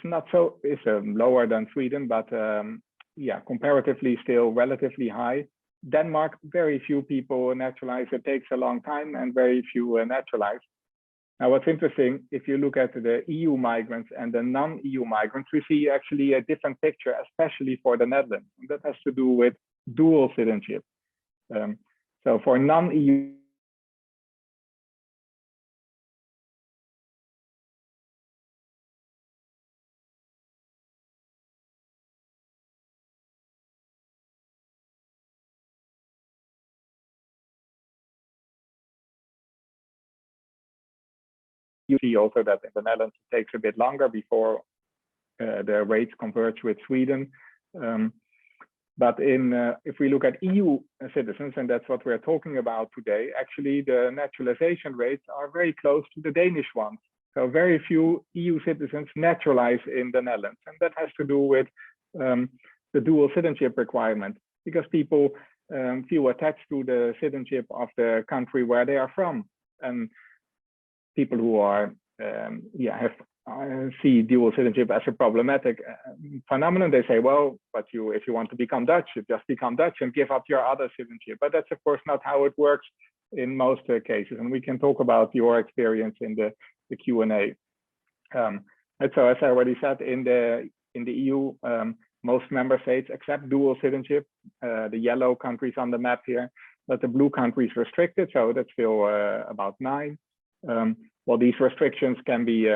Speaker 2: not so, is lower than Sweden, but yeah, comparatively still relatively high. Denmark, very few people naturalize. It takes a long time and very few naturalize. Now, what's interesting, if you look at the EU migrants and the non-EU migrants, we see actually a different picture, especially for the Netherlands. And that has to do with dual citizenship. So for non-EU you see also that in the Netherlands it takes a bit longer before the rates converge with Sweden. But if we look at EU citizens, and that's what we're talking about today, actually the naturalization rates are very close to the Danish ones. So very few EU citizens naturalize in the Netherlands. And that has to do with the dual citizenship requirement, because people feel attached to the citizenship of the country where they are from. And people who are see dual citizenship as a problematic phenomenon. They say, well, but if you want to become Dutch, you just become Dutch and give up your other citizenship. But that's of course not how it works in most cases. And we can talk about your experience in the Q&A. And so, as I already said, in the EU, most member states accept dual citizenship. The yellow countries on the map here, but the blue countries restricted. So that's still about 9. Well, these restrictions can be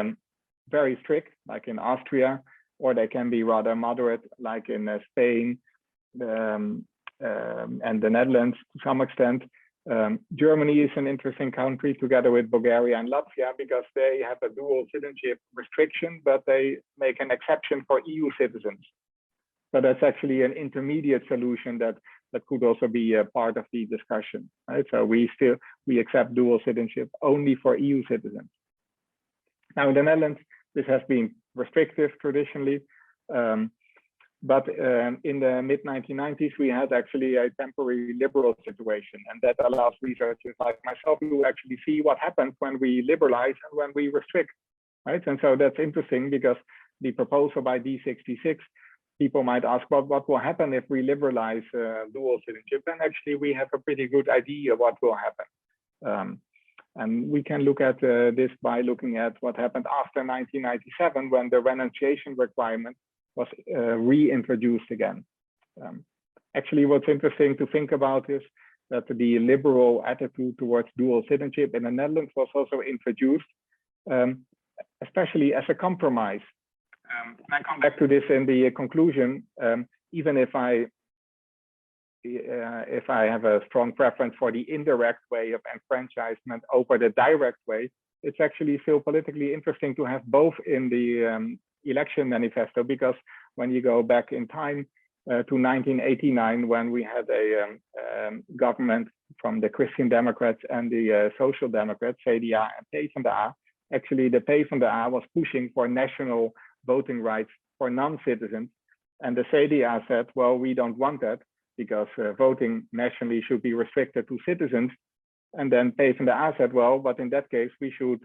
Speaker 2: very strict, like in Austria, or they can be rather moderate, like in Spain and the Netherlands to some extent. Germany is an interesting country together with Bulgaria and Latvia because they have a dual citizenship restriction, but they make an exception for EU citizens. So that's actually an intermediate solution that could also be a part of the discussion, right? So we accept dual citizenship only for EU citizens. Now in the Netherlands, this has been restrictive traditionally, but in the mid-1990s, we had actually a temporary liberal situation, and that allows researchers like myself to actually see what happens when we liberalize and when we restrict, right? And so that's interesting because the proposal by D66, people might ask, well, what will happen if we liberalize dual citizenship? And actually, we have a pretty good idea what will happen. And we can look at this by looking at what happened after 1997 when the renunciation requirement was reintroduced again. Actually, what's interesting to think about is that the liberal attitude towards dual citizenship in the Netherlands was also introduced, especially as a compromise. And I come back to this in the conclusion. Even if I have a strong preference for the indirect way of enfranchisement over the direct way, it's actually still politically interesting to have both in the election manifesto, because when you go back in time to 1989, when we had a government from the Christian Democrats and the Social Democrats, CDA and PvdA, actually the PvdA was pushing for national voting rights for non-citizens. And the CDA said, well, we don't want that because voting nationally should be restricted to citizens. And then PvdA said, well, but in that case, we should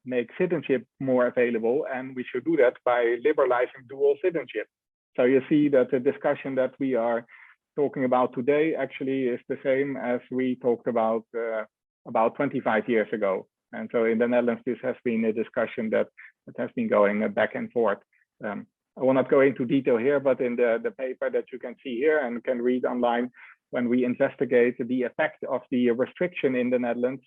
Speaker 2: make citizenship more available, and we should do that by liberalizing dual citizenship. So you see that the discussion that we are talking about today actually is the same as we talked about 25 years ago. And so in the Netherlands, this has been a discussion that has been going back and forth. I will not go into detail here, but in the paper that you can see here and can read online, when we investigate the effect of the restriction in the Netherlands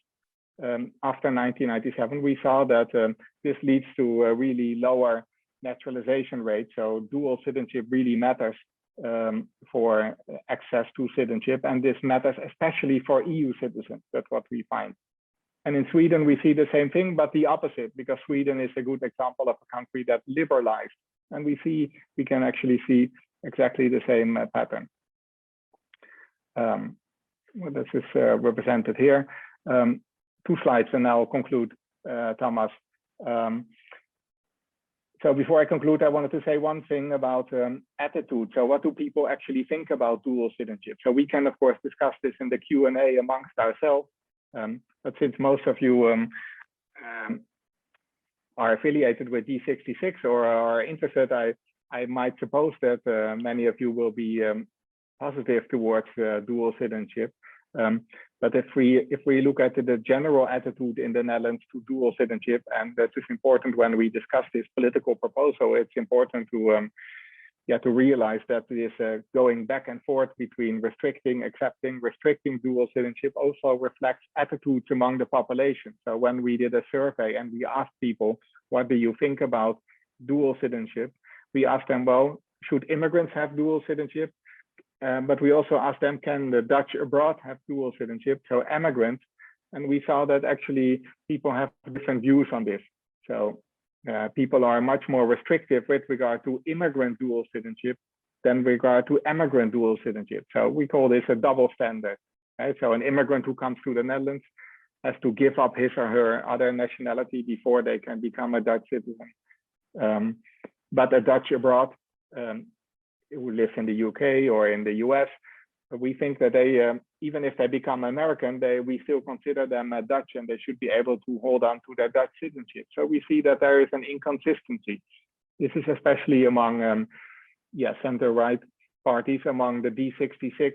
Speaker 2: after 1997, we saw that this leads to a really lower naturalization rate. So dual citizenship really matters for access to citizenship, and this matters especially for EU citizens. That's what we find. And in Sweden, we see the same thing, but the opposite, because Sweden is a good example of a country that liberalized. And we can actually see exactly the same pattern. Well, this is represented here. 2 slides, and I'll conclude, Thomas. So before I conclude, I wanted to say one thing about attitude. So what do people actually think about dual citizenship? So we can, of course, discuss this in the Q&A amongst ourselves. But since most of you are affiliated with D66 or are interested, I might suppose that many of you will be positive towards dual citizenship. But if we look at the general attitude in the Netherlands to dual citizenship, and that is important when we discuss this political proposal, it's important to realize that this going back and forth between restricting, accepting, restricting dual citizenship also reflects attitudes among the population. So when we did a survey and we asked people, what do you think about dual citizenship? We asked them, well, should immigrants have dual citizenship? But we also asked them, can the Dutch abroad have dual citizenship? So immigrants, and we saw that actually people have different views on this. So people are much more restrictive with regard to immigrant dual citizenship than regard to immigrant dual citizenship. So we call this a double standard. Right? So an immigrant who comes to the Netherlands has to give up his or her other nationality before they can become a Dutch citizen. But a Dutch abroad who lives in the UK or in the US, we think that they, even if they become American, we still consider them Dutch, and they should be able to hold on to their Dutch citizenship. So we see that there is an inconsistency. This is especially among center-right parties. Among the D66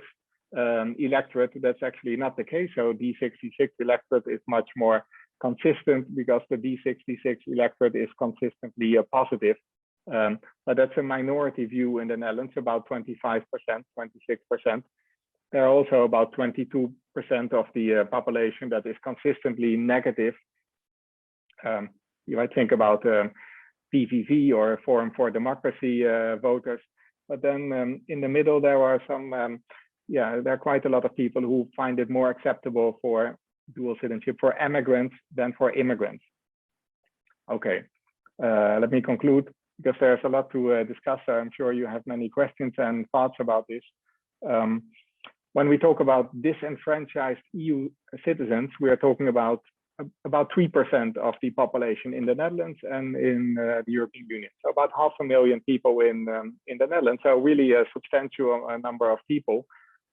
Speaker 2: electorate, that's actually not the case. So D66 electorate is much more consistent because the D66 electorate is consistently positive. But that's a minority view in the Netherlands, about 25%, 26%. There are also about 22% of the population that is consistently negative. You might think about PVV or Forum for Democracy voters. But then in the middle, there are some, there are quite a lot of people who find it more acceptable for dual citizenship for immigrants than for immigrants. Okay, let me conclude, because there's a lot to discuss. I'm sure you have many questions and thoughts about this. When we talk about disenfranchised EU citizens, we are talking about 3% of the population in the Netherlands and in the European Union. So about 500,000 people in the Netherlands. So really a substantial number of people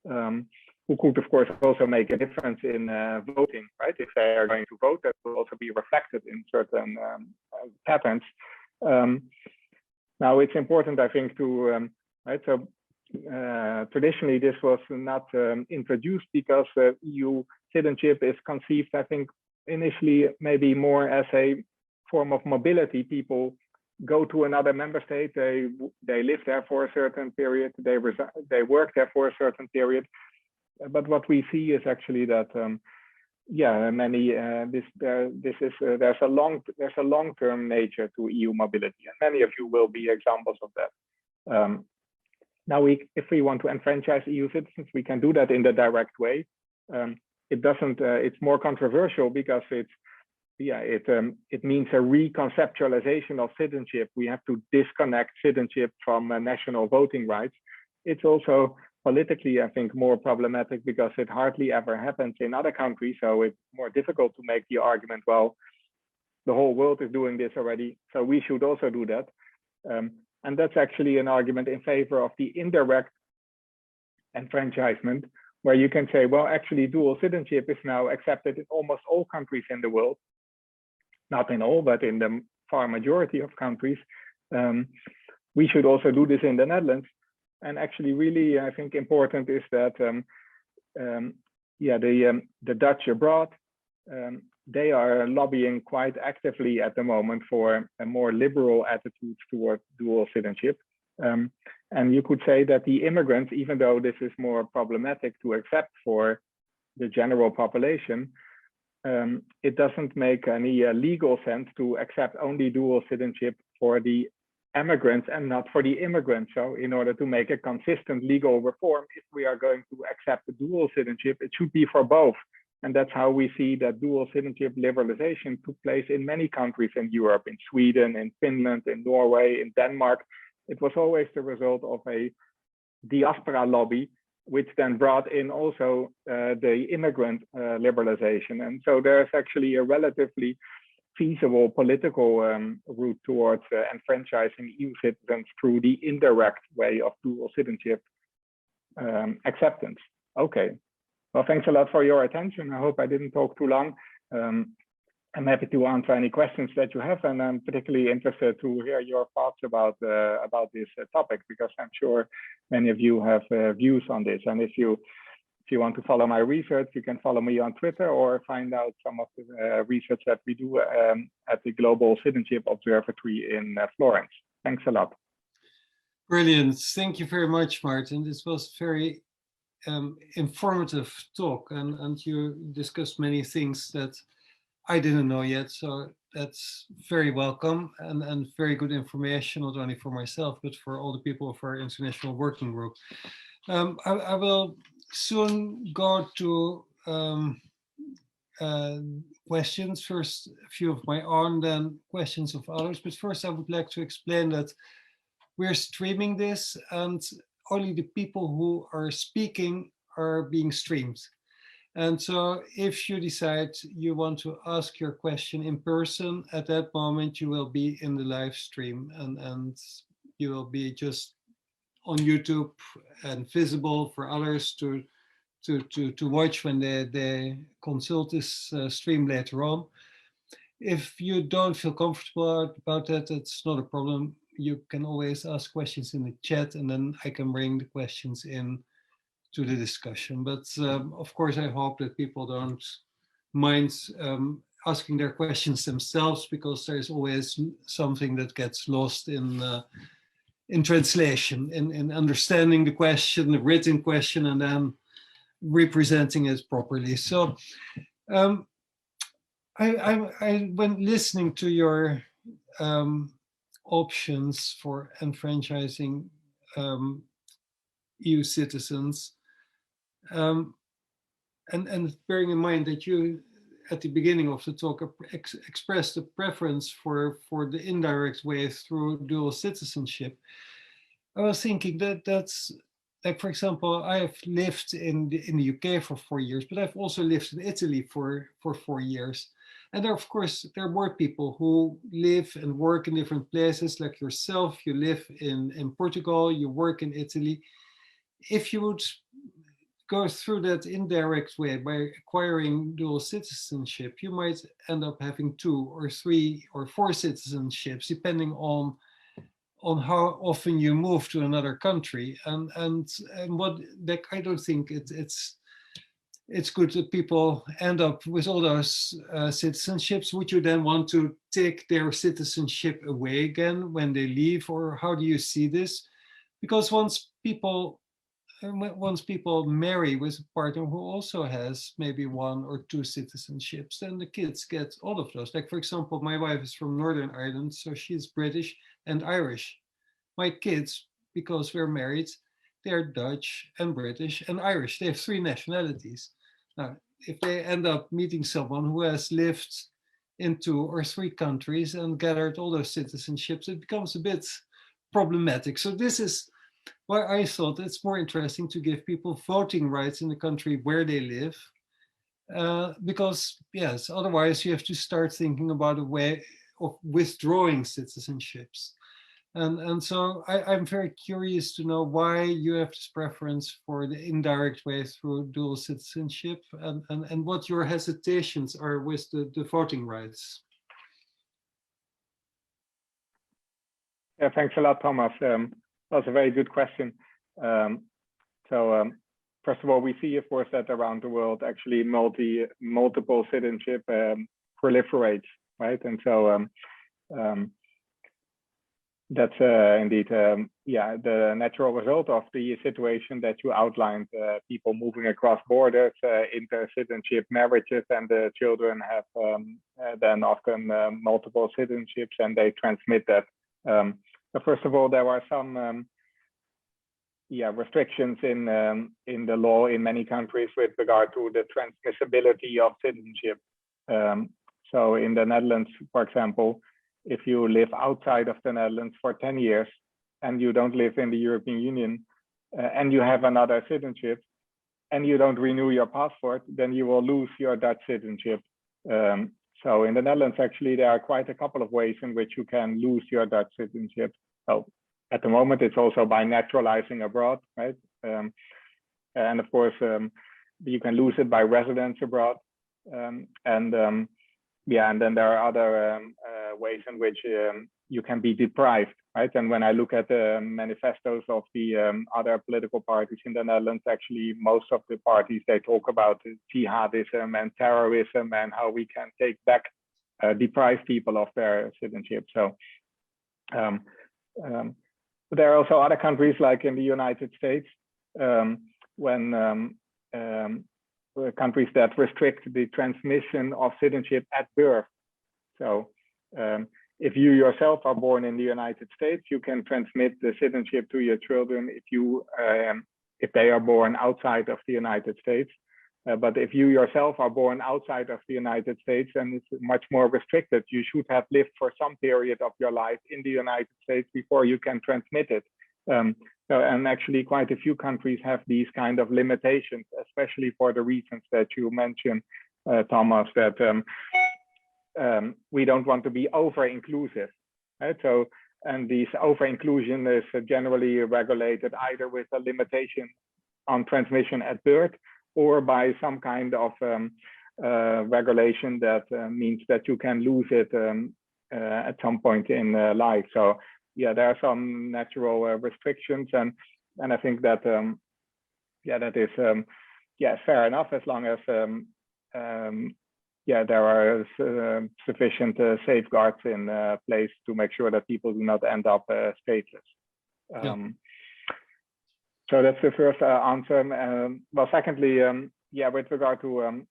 Speaker 2: who could, of course, also make a difference in voting, right? If they are going to vote, that will also be reflected in certain patterns. Now, it's important, I think, to, right, so traditionally this was not introduced because EU citizenship is conceived, I think, initially maybe more as a form of mobility. People go to another member state, they live there for a certain period, they work there for a certain period. But what we see is actually that there's a long-term nature to EU mobility, and many of you will be examples of that. Now, if we want to enfranchise EU citizens, we can do that in the direct way. It's more controversial because it means a reconceptualization of citizenship. We have to disconnect citizenship from national voting rights. It's also politically, I think, more problematic because it hardly ever happens in other countries. So it's more difficult to make the argument, well, the whole world is doing this already, so we should also do that. And that's actually an argument in favor of the indirect enfranchisement, where you can say, well, actually, dual citizenship is now accepted in almost all countries in the world. Not in all, but in the far majority of countries. We should also do this in the Netherlands. And actually, really, I think important is that, the Dutch abroad, they are lobbying quite actively at the moment for a more liberal attitude towards dual citizenship. And you could say that the immigrants, even though this is more problematic to accept for the general population, it doesn't make any legal sense to accept only dual citizenship for the immigrants and not for the immigrants. So in order to make a consistent legal reform, if we are going to accept the dual citizenship, it should be for both. And that's how we see that dual citizenship liberalization took place in many countries in Europe, in Sweden, in Finland, in Norway, in Denmark. It was always the result of a diaspora lobby, which then brought in also the immigrant liberalization. And so there's actually a relatively feasible political route towards enfranchising EU citizens through the indirect way of dual citizenship acceptance. Okay, well, thanks a lot for your attention. I hope I didn't talk too long. I'm happy to answer any questions that you have, and I'm particularly interested to hear your thoughts about this topic, because I'm sure many of you have views on this. And if you want to follow my research, you can follow me on Twitter or find out some of the research that we do at the Global Citizenship Observatory in Florence. Thanks a lot.
Speaker 1: Brilliant. Thank you very much, Maarten. This was very informative talk, and you discussed many things that I didn't know yet, so that's very welcome and very good information, not only for myself, but for all the people of our international working group. I will soon go to questions, first a few of my own, then questions of others. But first I would like to explain that we're streaming this, and only the people who are speaking are being streamed. And so if you decide you want to ask your question in person, at that moment you will be in the live stream, and you will be just on YouTube and visible for others to watch when they consult this stream later on. If you don't feel comfortable about that, it's not a problem. You can always ask questions in the chat, and then I can bring the questions in to the discussion. But of course, I hope that people don't mind asking their questions themselves, because there's always something that gets lost in translation, in understanding the question, the written question, and then representing it properly. So I when listening to your options for enfranchising EU citizens, and bearing in mind that you, at the beginning of the talk, expressed a preference for the indirect way through dual citizenship, I was thinking that that's, like, for example, I have lived in the UK for 4 years, but I've also lived in Italy for 4 years. And there, of course, there are more people who live and work in different places, like yourself. You live in Portugal, you work in Italy. If you would go through that indirect way by acquiring dual citizenship, you might end up having 2 or 3 or 4 citizenships, depending on how often you move to another country. And what, like, I don't think it's good that people end up with all those citizenships. Would you then want to take their citizenship away again when they leave, or how do you see this? Because once people marry with a partner who also has maybe 1 or 2 citizenships, then the kids get all of those. Like, for example, my wife is from Northern Ireland, so she's British and Irish. My kids, because we're married, they're Dutch and British and Irish. They have 3 nationalities. Now, if they end up meeting someone who has lived in 2 or 3 countries and gathered all those citizenships, it becomes a bit problematic. So this is why I thought it's more interesting to give people voting rights in the country where they live, because, yes, otherwise you have to start thinking about a way of withdrawing citizenships. And so I'm very curious to know why you have this preference for the indirect way through dual citizenship, and what your hesitations are with the voting rights.
Speaker 2: Yeah, thanks a lot, Thomas. That's a very good question. First of all, we see, of course, that around the world, actually multiple citizenship proliferates, right? And so that's indeed, the natural result of the situation that you outlined, people moving across borders, inter-citizenship marriages, and the children have then often multiple citizenships, and they transmit that. First of all, there are some restrictions in the law in many countries with regard to the transmissibility of citizenship. So in the Netherlands, for example, if you live outside of the Netherlands for 10 years and you don't live in the European Union, and you have another citizenship and you don't renew your passport, then you will lose your Dutch citizenship. So in the Netherlands, actually, there are quite a couple of ways in which you can lose your Dutch citizenship. So at the moment, it's also by naturalizing abroad, right? And of course, you can lose it by residence abroad. yeah, and then there are other ways in which you can be deprived, right? And when I look at the manifestos of the other political parties in the Netherlands, actually most of the parties, they talk about jihadism and terrorism and how we can take back, deprive people of their citizenship. So but there are also other countries like in the United States, when countries that restrict the transmission of citizenship at birth. So if you yourself are born in the United States, you can transmit the citizenship to your children if they are born outside of the United States. But if you yourself are born outside of the United States, then it's much more restricted. You should have lived for some period of your life in the United States before you can transmit it. And actually quite a few countries have these kind of limitations, especially for the reasons that you mentioned, Thomas, that we don't want to be over-inclusive, right? So, and this over-inclusion is generally regulated either with a limitation on transmission at birth or by some kind of regulation that means that you can lose it at some point in life. So yeah, there are some natural restrictions, and I think that yeah, that is yeah, fair enough, as long as yeah, there are sufficient safeguards in place to make sure that people do not end up stateless. So that's the first answer. Well, secondly, yeah, with regard to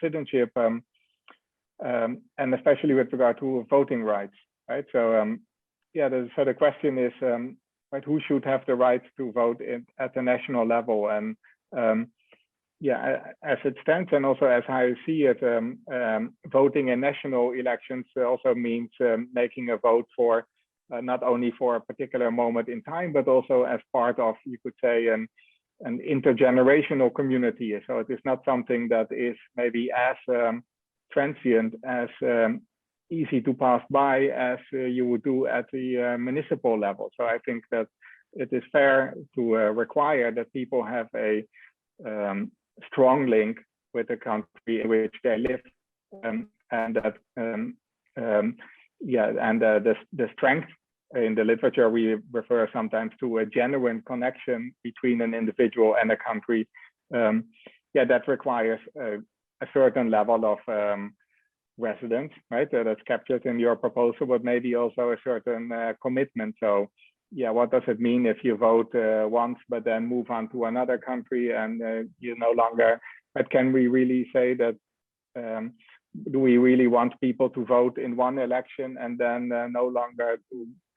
Speaker 2: citizenship, and especially with regard to voting rights, right? So yeah, so the question is, right, who should have the right to vote at the national level? And yeah, as it stands, and also as I see it, voting in national elections also means making a vote for not only for a particular moment in time, but also as part of, you could say, an intergenerational community. So it is not something that is maybe as transient, as easy to pass by as you would do at the municipal level. So I think that it is fair to require that people have a strong link with the country in which they live, and that yeah, and the strength in the literature, we refer sometimes to a genuine connection between an individual and a country. Yeah, that requires a certain level of residence, right? That's captured in your proposal, but maybe also a certain commitment. So yeah, what does it mean if you vote once, but then move on to another country and you no longer, but can we really say that, do we really want people to vote in one election and then no longer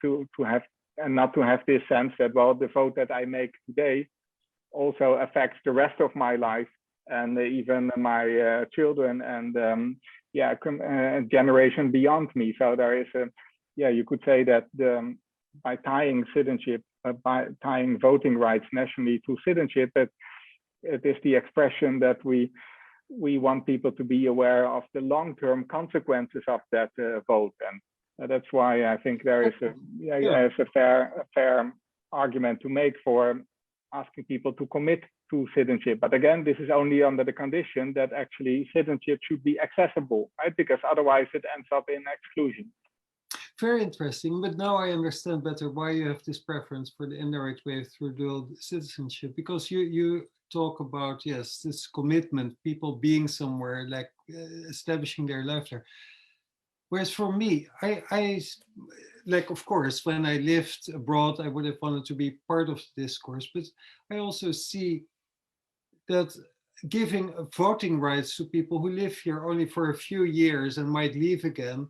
Speaker 2: to have, and not to have this sense that, well, the vote that I make today also affects the rest of my life and even my children and yeah, generation beyond me. So there is a, yeah, you could say that by tying citizenship, by tying voting rights nationally to citizenship, it is the expression that we want people to be aware of the long-term consequences of that vote. And that's why I think there is a fair argument to make for asking people to commit to citizenship. But again, this is only under the condition that actually citizenship should be accessible, right? Because otherwise it ends up in exclusion.
Speaker 1: Very interesting, but now I understand better why you have this preference for the indirect way through dual citizenship, because you talk about, yes, this commitment, people being somewhere, like establishing their life there. Whereas for me, I like, of course, when I lived abroad, I would have wanted to be part of the discourse, but I also see that giving voting rights to people who live here only for a few years and might leave again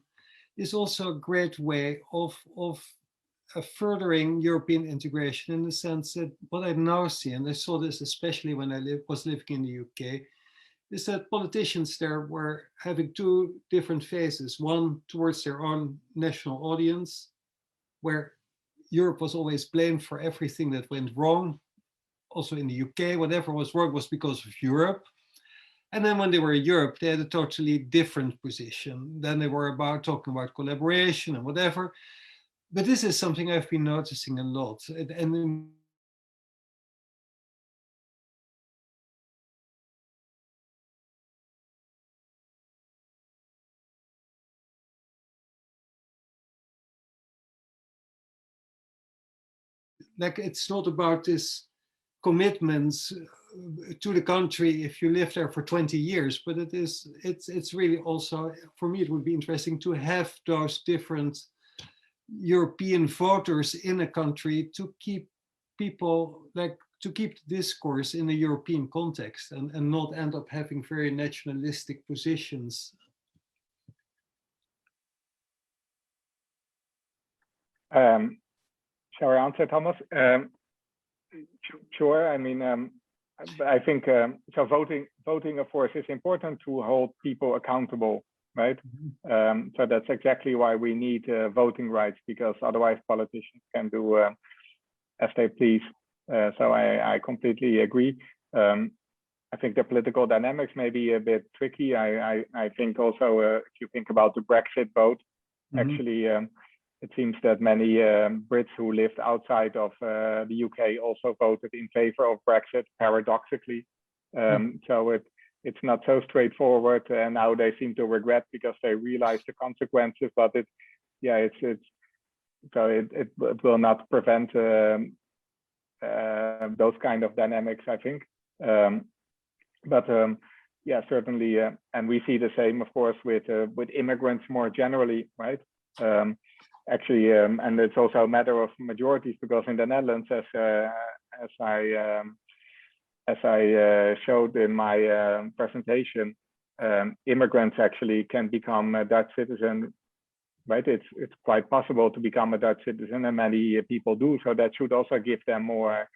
Speaker 1: is also a great way of furthering European integration, in the sense that what I now see, and I saw this especially when I was living in the UK, is that politicians there were having two different phases. One towards their own national audience, where Europe was always blamed for everything that went wrong. Also in the UK, whatever was wrong was because of Europe. And then when they were in Europe, they had a totally different position. Then they were talking about collaboration and whatever. But this is something I've been noticing a lot. And like it's not about this commitments to the country if you live there for 20 years, but it's really also, for me, it would be interesting to have those different European voters in a country to keep people, like to keep the discourse in a European context and not end up having very nationalistic positions.
Speaker 2: Shall I answer, Thomas? Sure. I mean, I think so. Voting, of course, is important to hold people accountable, right? So that's exactly why we need voting rights, because otherwise politicians can do as they please. So I completely agree. I think the political dynamics may be a bit tricky. I think also if you think about the Brexit vote, actually. It seems that many Brits who lived outside of the UK also voted in favor of Brexit, paradoxically. So it's not so straightforward, and now they seem to regret because they realize the consequences. But it will not prevent those kind of dynamics, I think. Yeah, certainly, and we see the same, of course, with immigrants more generally, right? Actually, and it's also a matter of majorities, because in the Netherlands, as I showed in my presentation, immigrants actually can become a Dutch citizen, right? It's quite possible to become a Dutch citizen, and many people do. So that should also give them more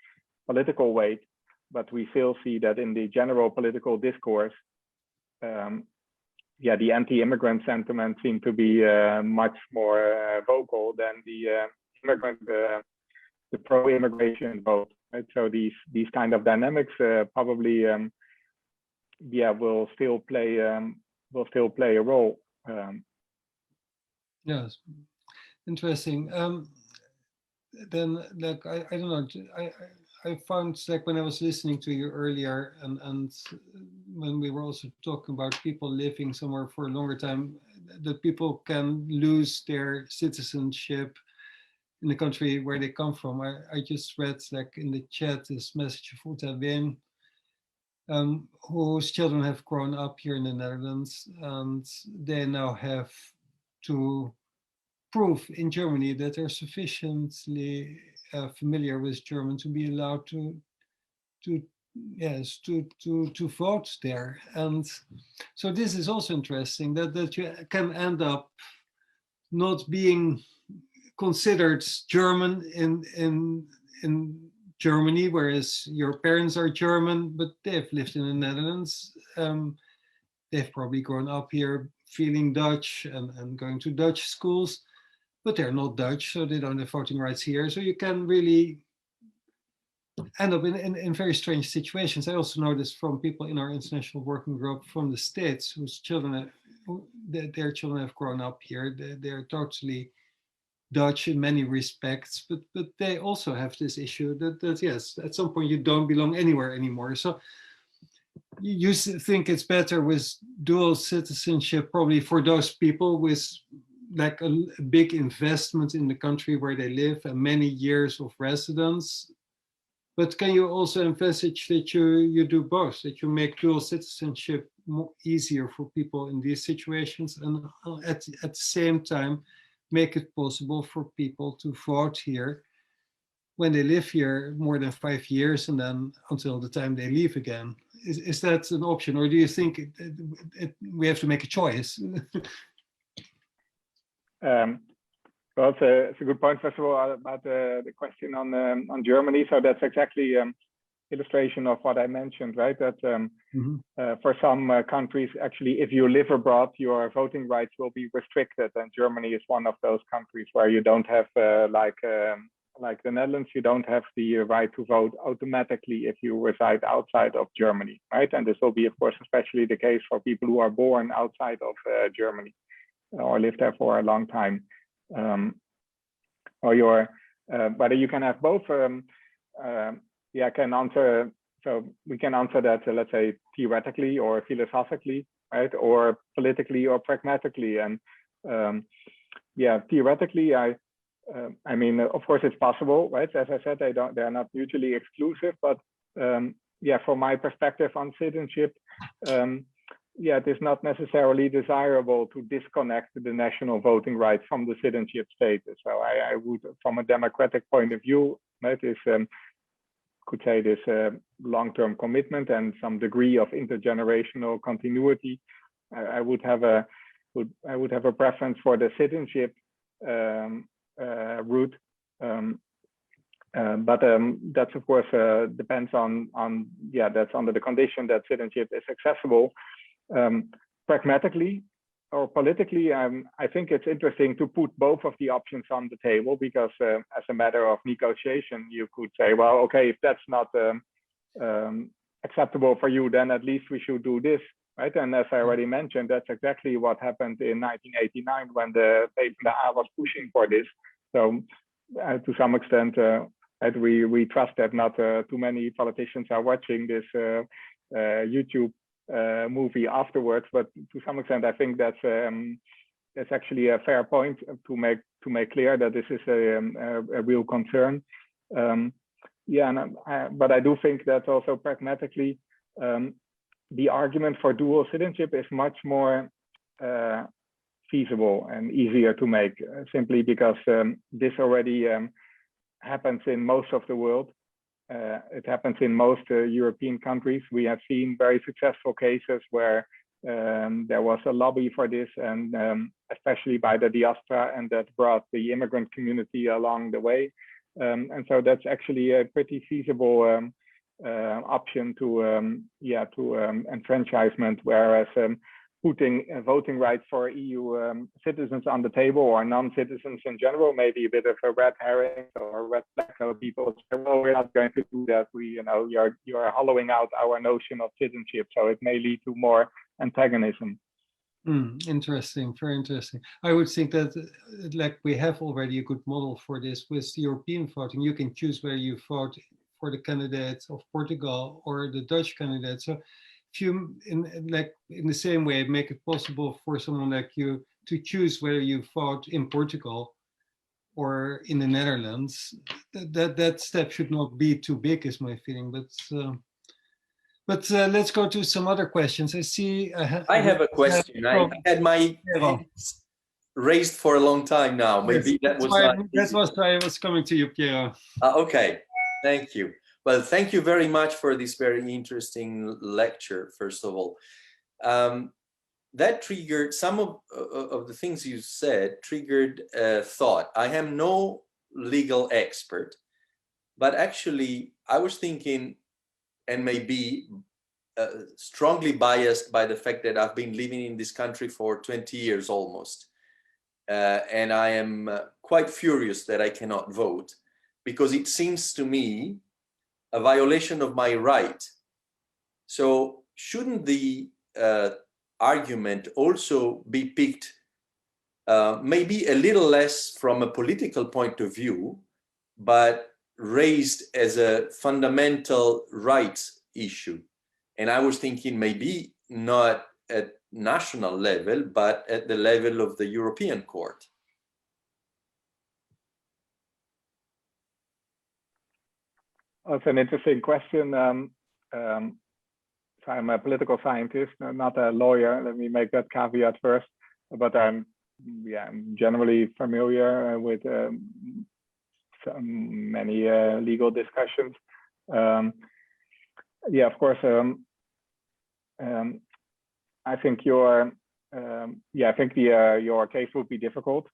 Speaker 2: political weight. But we still see that in the general political discourse, the anti-immigrant sentiment seemed to be much more vocal than the pro-immigration vote. Right? So these kind of dynamics probably will still play a role.
Speaker 1: Yes, interesting. Then, like I don't know. I found, like, when I was listening to you earlier, and when we were also talking about people living somewhere for a longer time, that people can lose their citizenship in the country where they come from. I just read, like, in the chat, this message of Uta Wim, whose children have grown up here in the Netherlands, and they now have to prove in Germany that they're sufficiently familiar with German to be allowed to vote there. And so this is also interesting, that you can end up not being considered German in Germany, whereas your parents are German, but they've lived in the Netherlands. They've probably grown up here feeling Dutch and going to Dutch schools, but they're not Dutch, so they don't have voting rights here. So you can really end up in very strange situations. I also noticed from people in our international working group from the States whose children, their children have grown up here. They're totally Dutch in many respects, but they also have this issue that yes, at some point you don't belong anywhere anymore. So you think it's better with dual citizenship, probably for those people with like a big investment in the country where they live and many years of residence. But can you also envisage that you do both, that you make dual citizenship more easier for people in these situations, and at the same time make it possible for people to vote here when they live here more than 5 years and then until the time they leave again? Is that an option, or do you think we have to make a choice?
Speaker 2: Well, it's a good point, first of all, about the question on Germany. So that's exactly illustration of what I mentioned, right? That for some countries, actually, if you live abroad, your voting rights will be restricted. And Germany is one of those countries where you don't have, like the Netherlands, you don't have the right to vote automatically if you reside outside of Germany, right? And this will be, of course, especially the case for people who are born outside of Germany or live there for a long time. Or whether you can have both. I can answer. So we can answer that, let's say, theoretically or philosophically, right, or politically or pragmatically. And theoretically, I mean, of course, it's possible, right? As I said, they are not mutually exclusive, but yeah, from my perspective on citizenship, yeah, it is not necessarily desirable to disconnect the national voting rights from the citizenship status. So I would, from a democratic point of view, right, is could say this long-term commitment and some degree of intergenerational continuity. I would have a preference for the citizenship route, but that's of course depends on yeah, that's under the condition that citizenship is accessible. Pragmatically or politically, I think it's interesting to put both of the options on the table, because as a matter of negotiation, you could say, well, okay, if that's not acceptable for you, then at least we should do this, right? And as I already mentioned, that's exactly what happened in 1989 when the PvdA was pushing for this. So to some extent, we trust that not too many politicians are watching this YouTube movie afterwards, but to some extent, I think that's actually a fair point to make clear that this is a real concern. Yeah, but I do think that also pragmatically, the argument for dual citizenship is much more feasible and easier to make, simply because this already happens in most of the world. It happens in most European countries. We have seen very successful cases where there was a lobby for this, and especially by the diaspora, and that brought the immigrant community along the way. And so that's actually a pretty feasible option to enfranchisement, whereas putting voting rights for EU citizens on the table, or non-citizens in general, may be a bit of a red herring or a red flag. So people say, well, we're not going to do that. You're hollowing out our notion of citizenship. So it may lead to more antagonism.
Speaker 1: Interesting, very interesting. I would think that like we have already a good model for this with European voting. You can choose whether you vote for the candidate of Portugal or the Dutch candidate. So if you, in the same way, make it possible for someone like you to choose whether you vote in Portugal or in the Netherlands, that step should not be too big, is my feeling. But let's go to some other questions. I see.
Speaker 3: I have a question. I had my hands raised for a long time now. Maybe
Speaker 1: yes, that's why I was coming to you, Piero.
Speaker 3: Okay, thank you. Well, thank you very much for this very interesting lecture, first of all. That triggered, some of the things you said triggered thought. I am no legal expert, but actually I was thinking, and maybe strongly biased by the fact that I've been living in this country for 20 years almost. And I am quite furious that I cannot vote, because it seems to me a violation of my right. So shouldn't the argument also be picked maybe a little less from a political point of view, but raised as a fundamental rights issue? And I was thinking maybe not at national level, but at the level of the European Court.
Speaker 2: That's an interesting question. So I'm a political scientist, not a lawyer. Let me make that caveat first. But I'm generally familiar with many legal discussions. Yeah, of course. I think your case would be difficult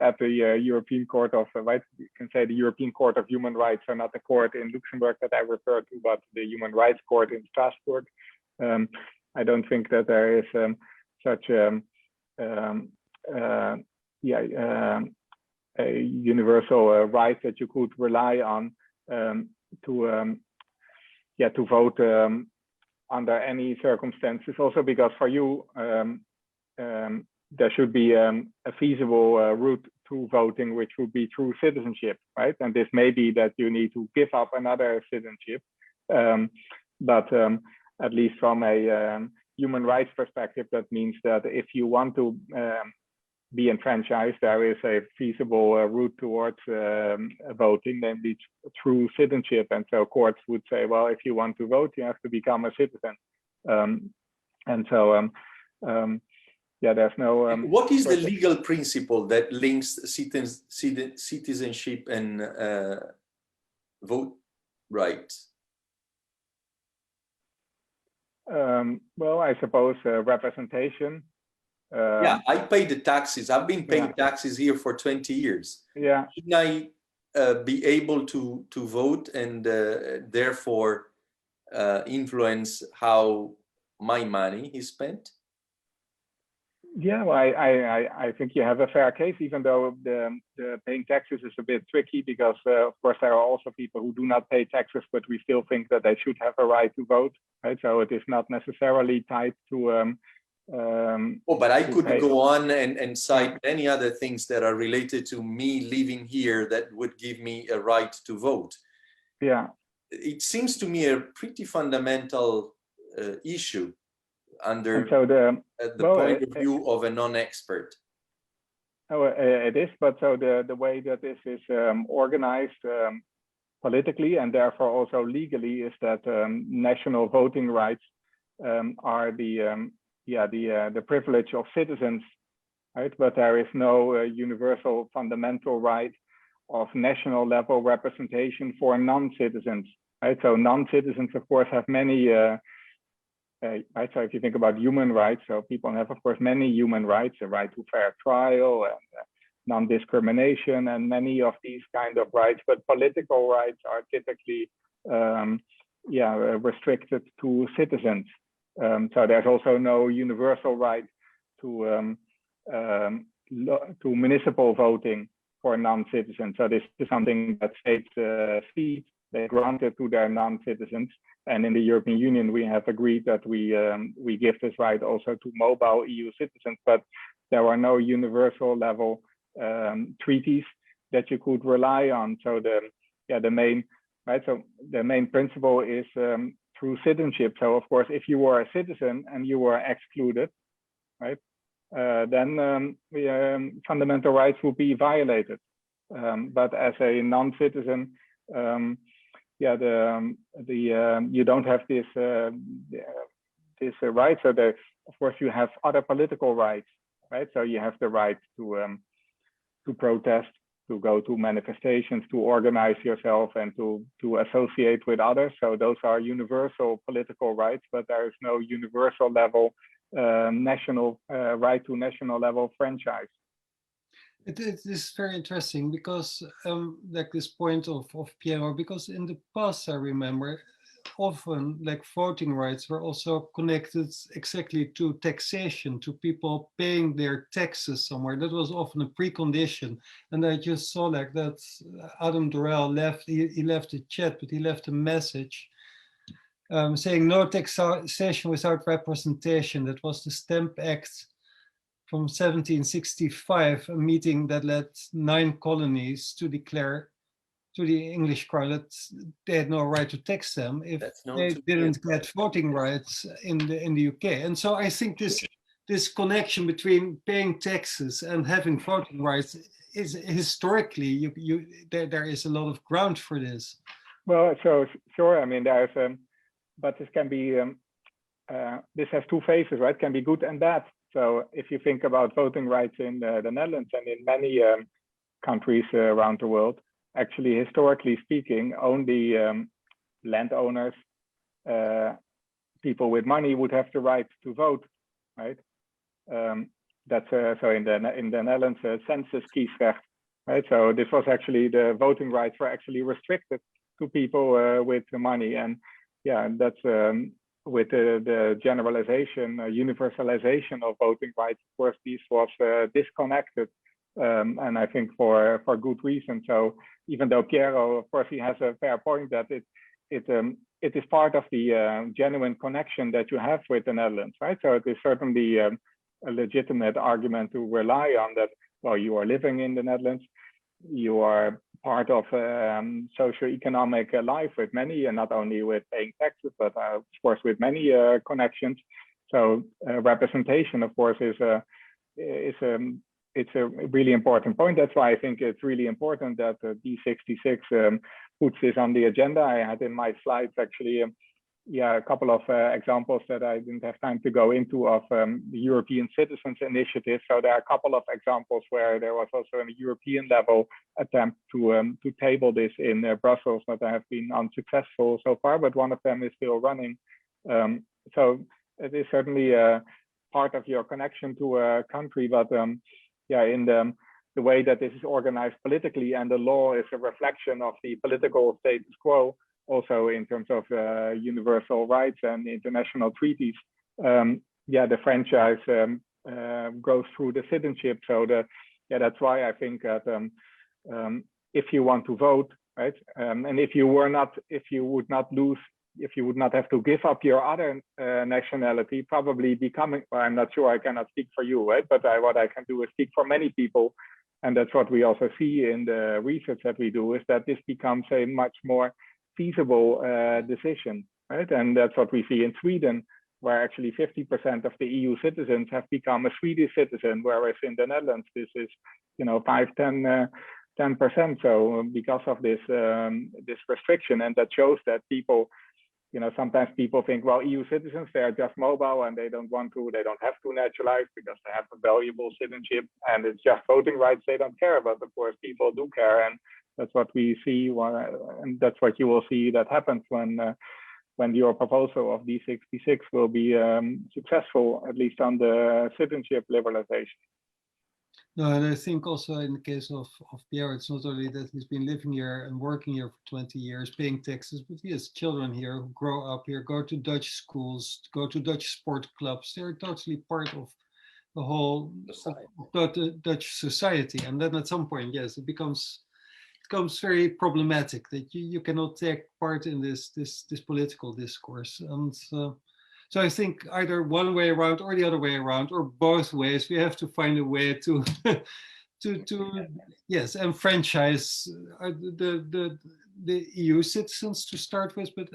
Speaker 2: at the European Court of Rights. You can say the European Court of Human Rights, are not the court in Luxembourg that I refer to, but the Human Rights Court in Strasbourg. I don't think that there is such a universal right that you could rely on to vote under any circumstances. Also because for you, there should be a feasible route to voting, which would be through citizenship, right? And this may be that you need to give up another citizenship, but at least from a human rights perspective, that means that if you want to be enfranchised, there is a feasible route towards voting, namely through citizenship. And so courts would say, well, if you want to vote, you have to become a citizen. Yeah, there's no.
Speaker 3: What is the legal principle that links citizenship and vote rights?
Speaker 2: Well, I suppose representation.
Speaker 3: Yeah, I pay the taxes. I've been paying taxes here for 20 years.
Speaker 2: Yeah.
Speaker 3: Shouldn't I be able to vote and therefore influence how my money is spent?
Speaker 2: Yeah, well, I think you have a fair case, even though the paying taxes is a bit tricky because, of course, there are also people who do not pay taxes, but we still think that they should have a right to vote, right? So it is not necessarily tied to.
Speaker 3: But I could go on and cite many other things that are related to me living here that would give me a right to vote.
Speaker 2: Yeah.
Speaker 3: It seems to me a pretty fundamental issue under the point of view of a non-expert.
Speaker 2: Oh, it is, but so the way that this is organized politically and therefore also legally is that national voting rights are the privilege of citizens, right? But there is no universal fundamental right of national level representation for non-citizens, right? So non-citizens, of course, have many, right? So if you think about human rights, so people have, of course, many human rights, a right to fair trial and non-discrimination and many of these kind of rights, but political rights are typically, restricted to citizens. So there's also no universal right to municipal voting for non-citizens. So this is something that states see they granted to their non-citizens. And in the European Union, we have agreed that we give this right also to mobile EU citizens, but there are no universal level treaties that you could rely on. So the main principle is through citizenship. So of course, if you were a citizen and you were excluded, right, then fundamental rights will be violated. But as a non-citizen, you don't have this right. So there, of course, you have other political rights, right? So you have the right to protest, to go to manifestations, to organize yourself, and to associate with others. So those are universal political rights, but there is no universal level national right to national level franchise.
Speaker 1: It is very interesting because, like this point of Piero, because in the past I remember often like voting rights were also connected exactly to taxation, to people paying their taxes somewhere. That was often a precondition. And I just saw like that Adam Dorrell left, he left a chat, but he left a message saying no taxation without representation. That was the Stamp Act from 1765, a meeting that led 9 colonies to declare to the English crown that they had no right to tax them if they didn't get voting rights in the UK. And so I think this connection between paying taxes and having voting rights is historically there is a lot of ground for this.
Speaker 2: Well, so sure. I mean, there's but this can be this has two phases, right? Can be good and bad. So if you think about voting rights in the Netherlands and in many countries around the world, actually, historically speaking, only landowners, people with money would have the right to vote, right? That's so in the Netherlands, census kiesrecht, right? So this was actually the voting rights were actually restricted to people with money, and yeah, that's with the generalization, universalization of voting rights. Of course, this was disconnected. And I think for good reason. So even though Piero, of course, he has a fair point that it is part of the genuine connection that you have with the Netherlands, right? So it is certainly a legitimate argument to rely on that. Well, you are living in the Netherlands, you are part of socio-economic life with many, and not only with paying taxes, but of course with many connections. So representation, of course, is it's a really important point. That's why I think it's really important that D66 puts this on the agenda. I had in my slides actually, a couple of examples that I didn't have time to go into of the European Citizens Initiative. So there are a couple of examples where there was also a European level attempt to table this in Brussels, but have been unsuccessful so far. But one of them is still running. So it is certainly part of your connection to a country, but in the way that this is organized politically, and the law is a reflection of the political status quo, also in terms of universal rights and international treaties. The franchise goes through the citizenship. So that's why I think that if you want to vote, right, and if you would not have to give up your other nationality, probably becoming, well, I'm not sure, I cannot speak for you, right? But what I can do is speak for many people. And that's what we also see in the research that we do, is that this becomes a much more feasible decision, right? And that's what we see in Sweden, where actually 50% of the EU citizens have become a Swedish citizen, whereas in the Netherlands, this is, 10%. So because of this restriction, and that shows that people, sometimes people think, well, EU citizens, they are just mobile and they don't have to naturalize because they have a valuable citizenship and it's just voting rights they don't care about. Of course, people do care, and that's what we see, and that's what you will see that happens when your proposal of D66 will be successful, at least on the citizenship liberalization.
Speaker 1: No, and I think also in the case of Pierre, it's not only that he's been living here and working here for 20 years, paying taxes, but he has children here who grow up here, go to Dutch schools, go to Dutch sport clubs. They're totally part of the whole Dutch society. And then at some point, yes, it becomes very problematic that you cannot take part in this political discourse. And so I think either one way around or the other way around, or both ways, we have to find a way to yes, enfranchise the EU citizens to start with. But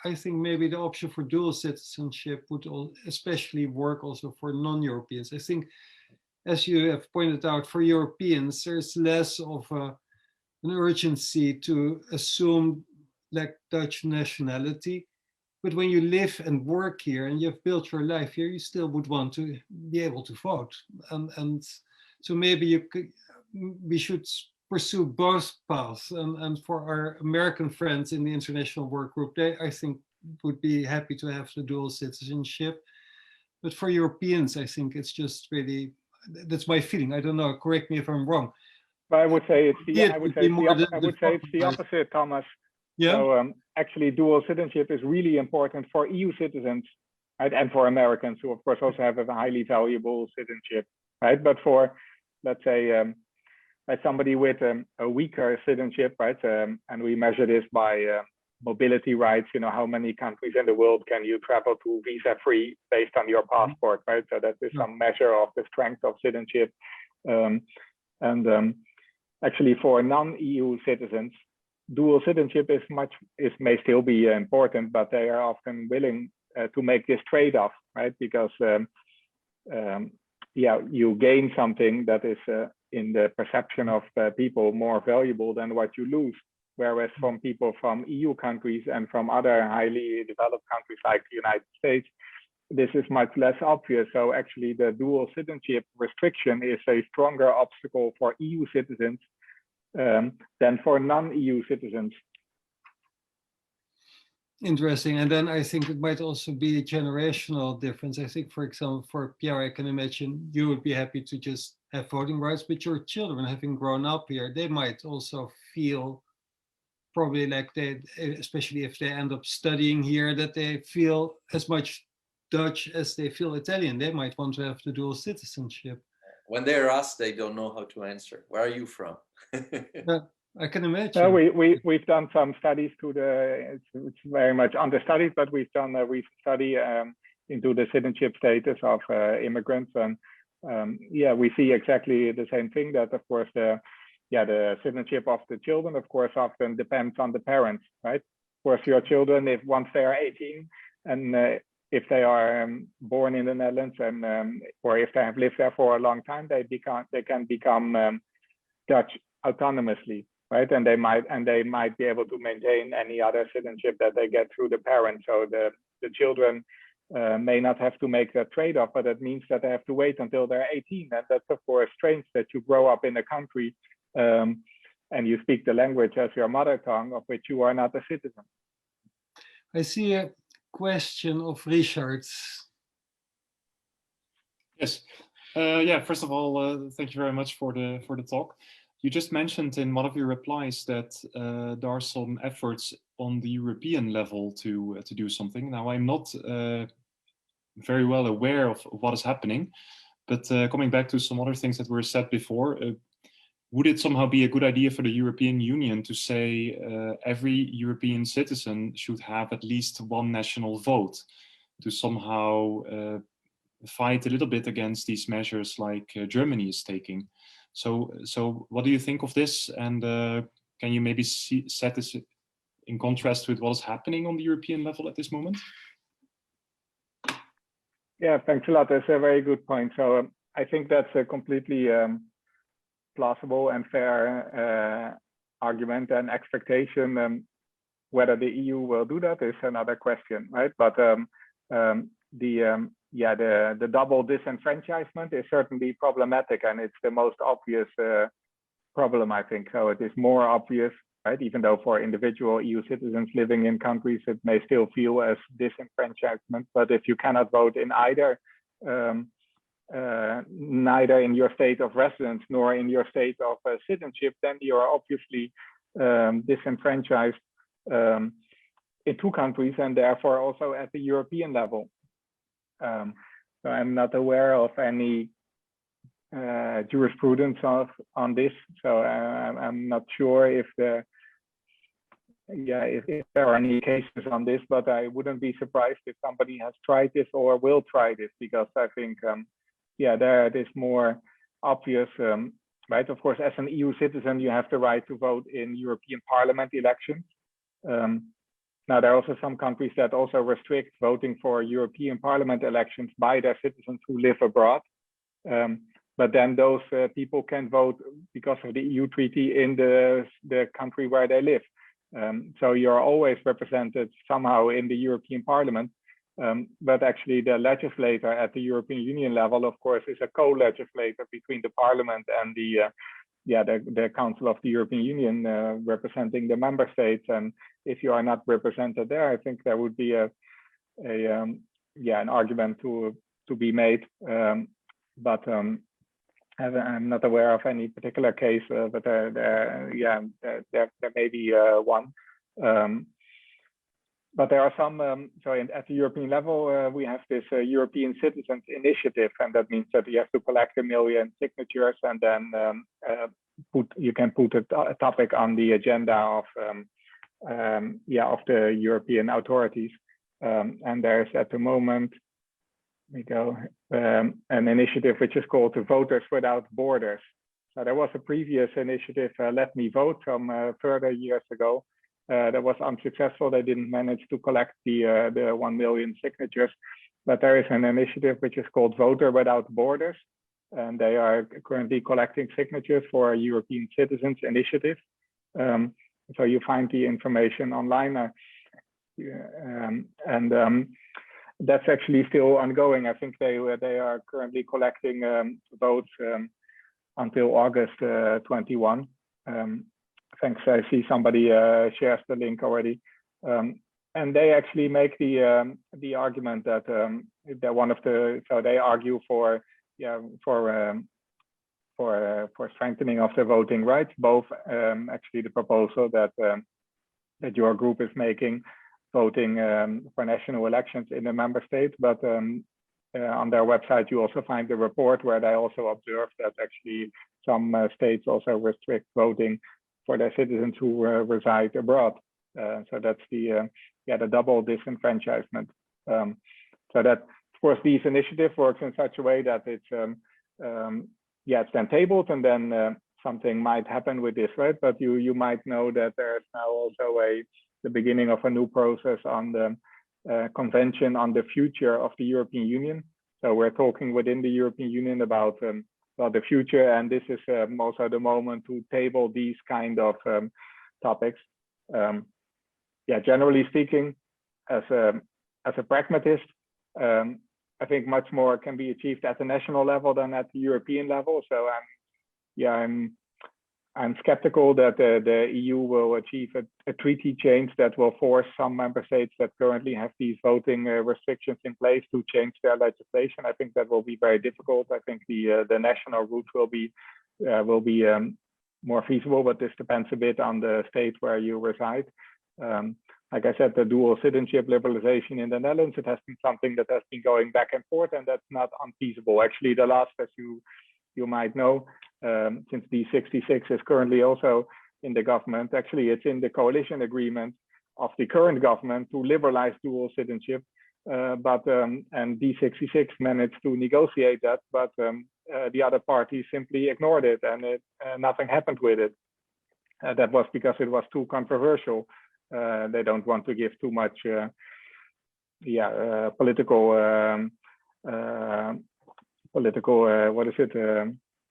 Speaker 1: I think maybe the option for dual citizenship would especially work also for non-Europeans. I think, as you have pointed out, for Europeans, there's less of an urgency to assume like Dutch nationality. But when you live and work here and you've built your life here, you still would want to be able to vote. And so maybe we should pursue both paths. And for our American friends in the International Work Group, they, I think, would be happy to have the dual citizenship. But for Europeans, I think it's just really, that's my feeling. I don't know, correct me if I'm wrong.
Speaker 2: But I would say it's the opposite, Thomas.
Speaker 1: Yeah.
Speaker 2: So actually, dual citizenship is really important for EU citizens, right? And for Americans, who of course also have a highly valuable citizenship, right? But for, let's say, like somebody with a weaker citizenship, right? And we measure this by mobility rights. How many countries in the world can you travel to visa-free based on your passport, right? So that is some measure of the strength of citizenship. Actually, for non-EU citizens, dual citizenship may still be important, but they are often willing to make this trade-off, right? Because you gain something that is in the perception of people more valuable than what you lose. Whereas from people from EU countries and from other highly developed countries like the United States, this is much less obvious. So actually, the dual citizenship restriction is a stronger obstacle for EU citizens than for non-EU citizens.
Speaker 1: Interesting. And then I think it might also be a generational difference. I think, for example, for Pierre, I can imagine you would be happy to just have voting rights, but your children, having grown up here, they might also feel probably like they, especially if they end up studying here, that they feel as much Dutch as they feel Italian. They might want to have the dual citizenship.
Speaker 3: When they're asked, they don't know how to answer. Where are you from?
Speaker 1: I can imagine.
Speaker 2: We've done some studies it's very much understudied, but we've done a recent study into the citizenship status of immigrants. And we see exactly the same thing, that of course the citizenship of the children, of course, often depends on the parents, right? Of course, your children, if once they are 18 and if they are born in the Netherlands and or if they have lived there for a long time, they can become Dutch autonomously, right? And they might be able to maintain any other citizenship that they get through the parents. So the children may not have to make that trade-off, but that means that they have to wait until they're 18. And that's of course strange that you grow up in a country and you speak the language as your mother tongue, of which you are not a citizen.
Speaker 1: I see a question of Richard.
Speaker 4: Yes. Yeah, first of all, thank you very much for the talk. You just mentioned in one of your replies that there are some efforts on the European level to do something. Now, I'm not very well aware of what is happening, but coming back to some other things that were said before, would it somehow be a good idea for the European Union to say every European citizen should have at least one national vote to somehow fight a little bit against these measures like Germany is taking? So what do you think of this? And can you maybe set this in contrast with what is happening on the European level at this moment?
Speaker 2: Yeah, thanks a lot. That's a very good point. So I think that's a completely plausible and fair argument and expectation. Whether the EU will do that is another question, right? But the double disenfranchisement is certainly problematic, and it's the most obvious problem, I think. So it is more obvious, right? Even though for individual EU citizens living in countries, it may still feel as disenfranchisement. But if you cannot vote in either, neither in your state of residence nor in your state of citizenship, then you are obviously disenfranchised in two countries, and therefore also at the European level. So I'm not aware of any jurisprudence on this. So I'm not sure if there are any cases on this, but I wouldn't be surprised if somebody has tried this or will try this, because I think there it is more obvious, right? Of course, as an EU citizen, you have the right to vote in European Parliament elections. Now, there are also some countries that also restrict voting for European Parliament elections by their citizens who live abroad. But then those people can vote because of the EU treaty in the country where they live. So you're always represented somehow in the European Parliament. But actually the legislator at the European Union level, of course, is a co-legislator between the Parliament and the Council of the European Union, representing the member states. And if you are not represented there, I think there would be an argument to be made. But I'm not aware of any particular case, but there may be one. But there are some, at the European level, we have this European Citizens Initiative, and that means that you have to collect 1 million signatures, and then you can put a topic on the agenda of the European authorities. And there's at the moment, an initiative which is called the Voters Without Borders. So there was a previous initiative, Let Me Vote, from further years ago. That was unsuccessful. They didn't manage to collect the 1 million signatures. But there is an initiative which is called Voter Without Borders, and they are currently collecting signatures for a European Citizens Initiative. So you find the information online, that's actually still ongoing. I think they are currently collecting votes until August 21. Thanks. I see somebody shares the link already, and they actually make the argument that they argue for strengthening of the voting rights. Both actually the proposal that your group is making, voting for national elections in the member state, but on their website you also find the report where they also observe that actually some states also restrict voting for their citizens who reside abroad. So that's the double disenfranchisement. So that, of course, these initiative works in such a way that it's then tabled, and then something might happen with this, right? But you might know that there's now also the beginning of a new process on the Convention on the Future of the European Union. So we're talking within the European Union about the future, and this is also the moment to table these kind of topics. Yeah, generally speaking, as a pragmatist, I think much more can be achieved at the national level than at the European level. So I'm skeptical that the EU will achieve a treaty change that will force some member states that currently have these voting restrictions in place to change their legislation. I think that will be very difficult. I think the national route will be more feasible, but this depends a bit on the state where you reside. Like I said, the dual citizenship liberalization in the Netherlands, it has been something that has been going back and forth, and that's not unfeasible. Actually, the last, as you might know, since D66 is currently also in the government, actually it's in the coalition agreement of the current government to liberalize dual citizenship, and D66 managed to negotiate that, but the other parties simply ignored it, and nothing happened with it. That was because it was too controversial. They don't want to give too much political what is it?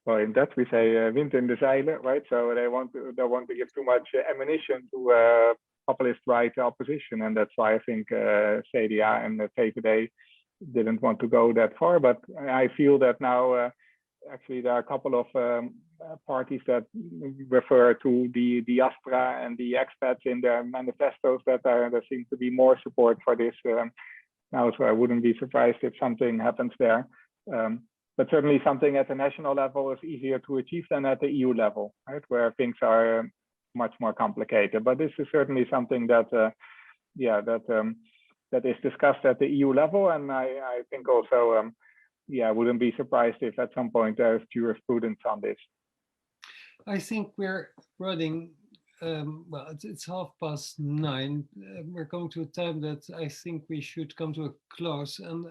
Speaker 2: Well, in Dutch we say wind in de zeilen, right? So they want to give too much ammunition to populist right opposition, and that's why I think CDA and the VVD didn't want to go that far. But I feel that now actually there are a couple of parties that refer to the diaspora and the expats in their manifestos that there seems to be more support for this now. So I wouldn't be surprised if something happens there. But certainly something at the national level is easier to achieve than at the EU level, right, where things are much more complicated. But this is certainly something that, that is discussed at the EU level, and I think also, I wouldn't be surprised if at some point there's jurisprudence on this.
Speaker 1: I think we're running. Well, it's 9:30. We're coming to a time that I think we should come to a close, and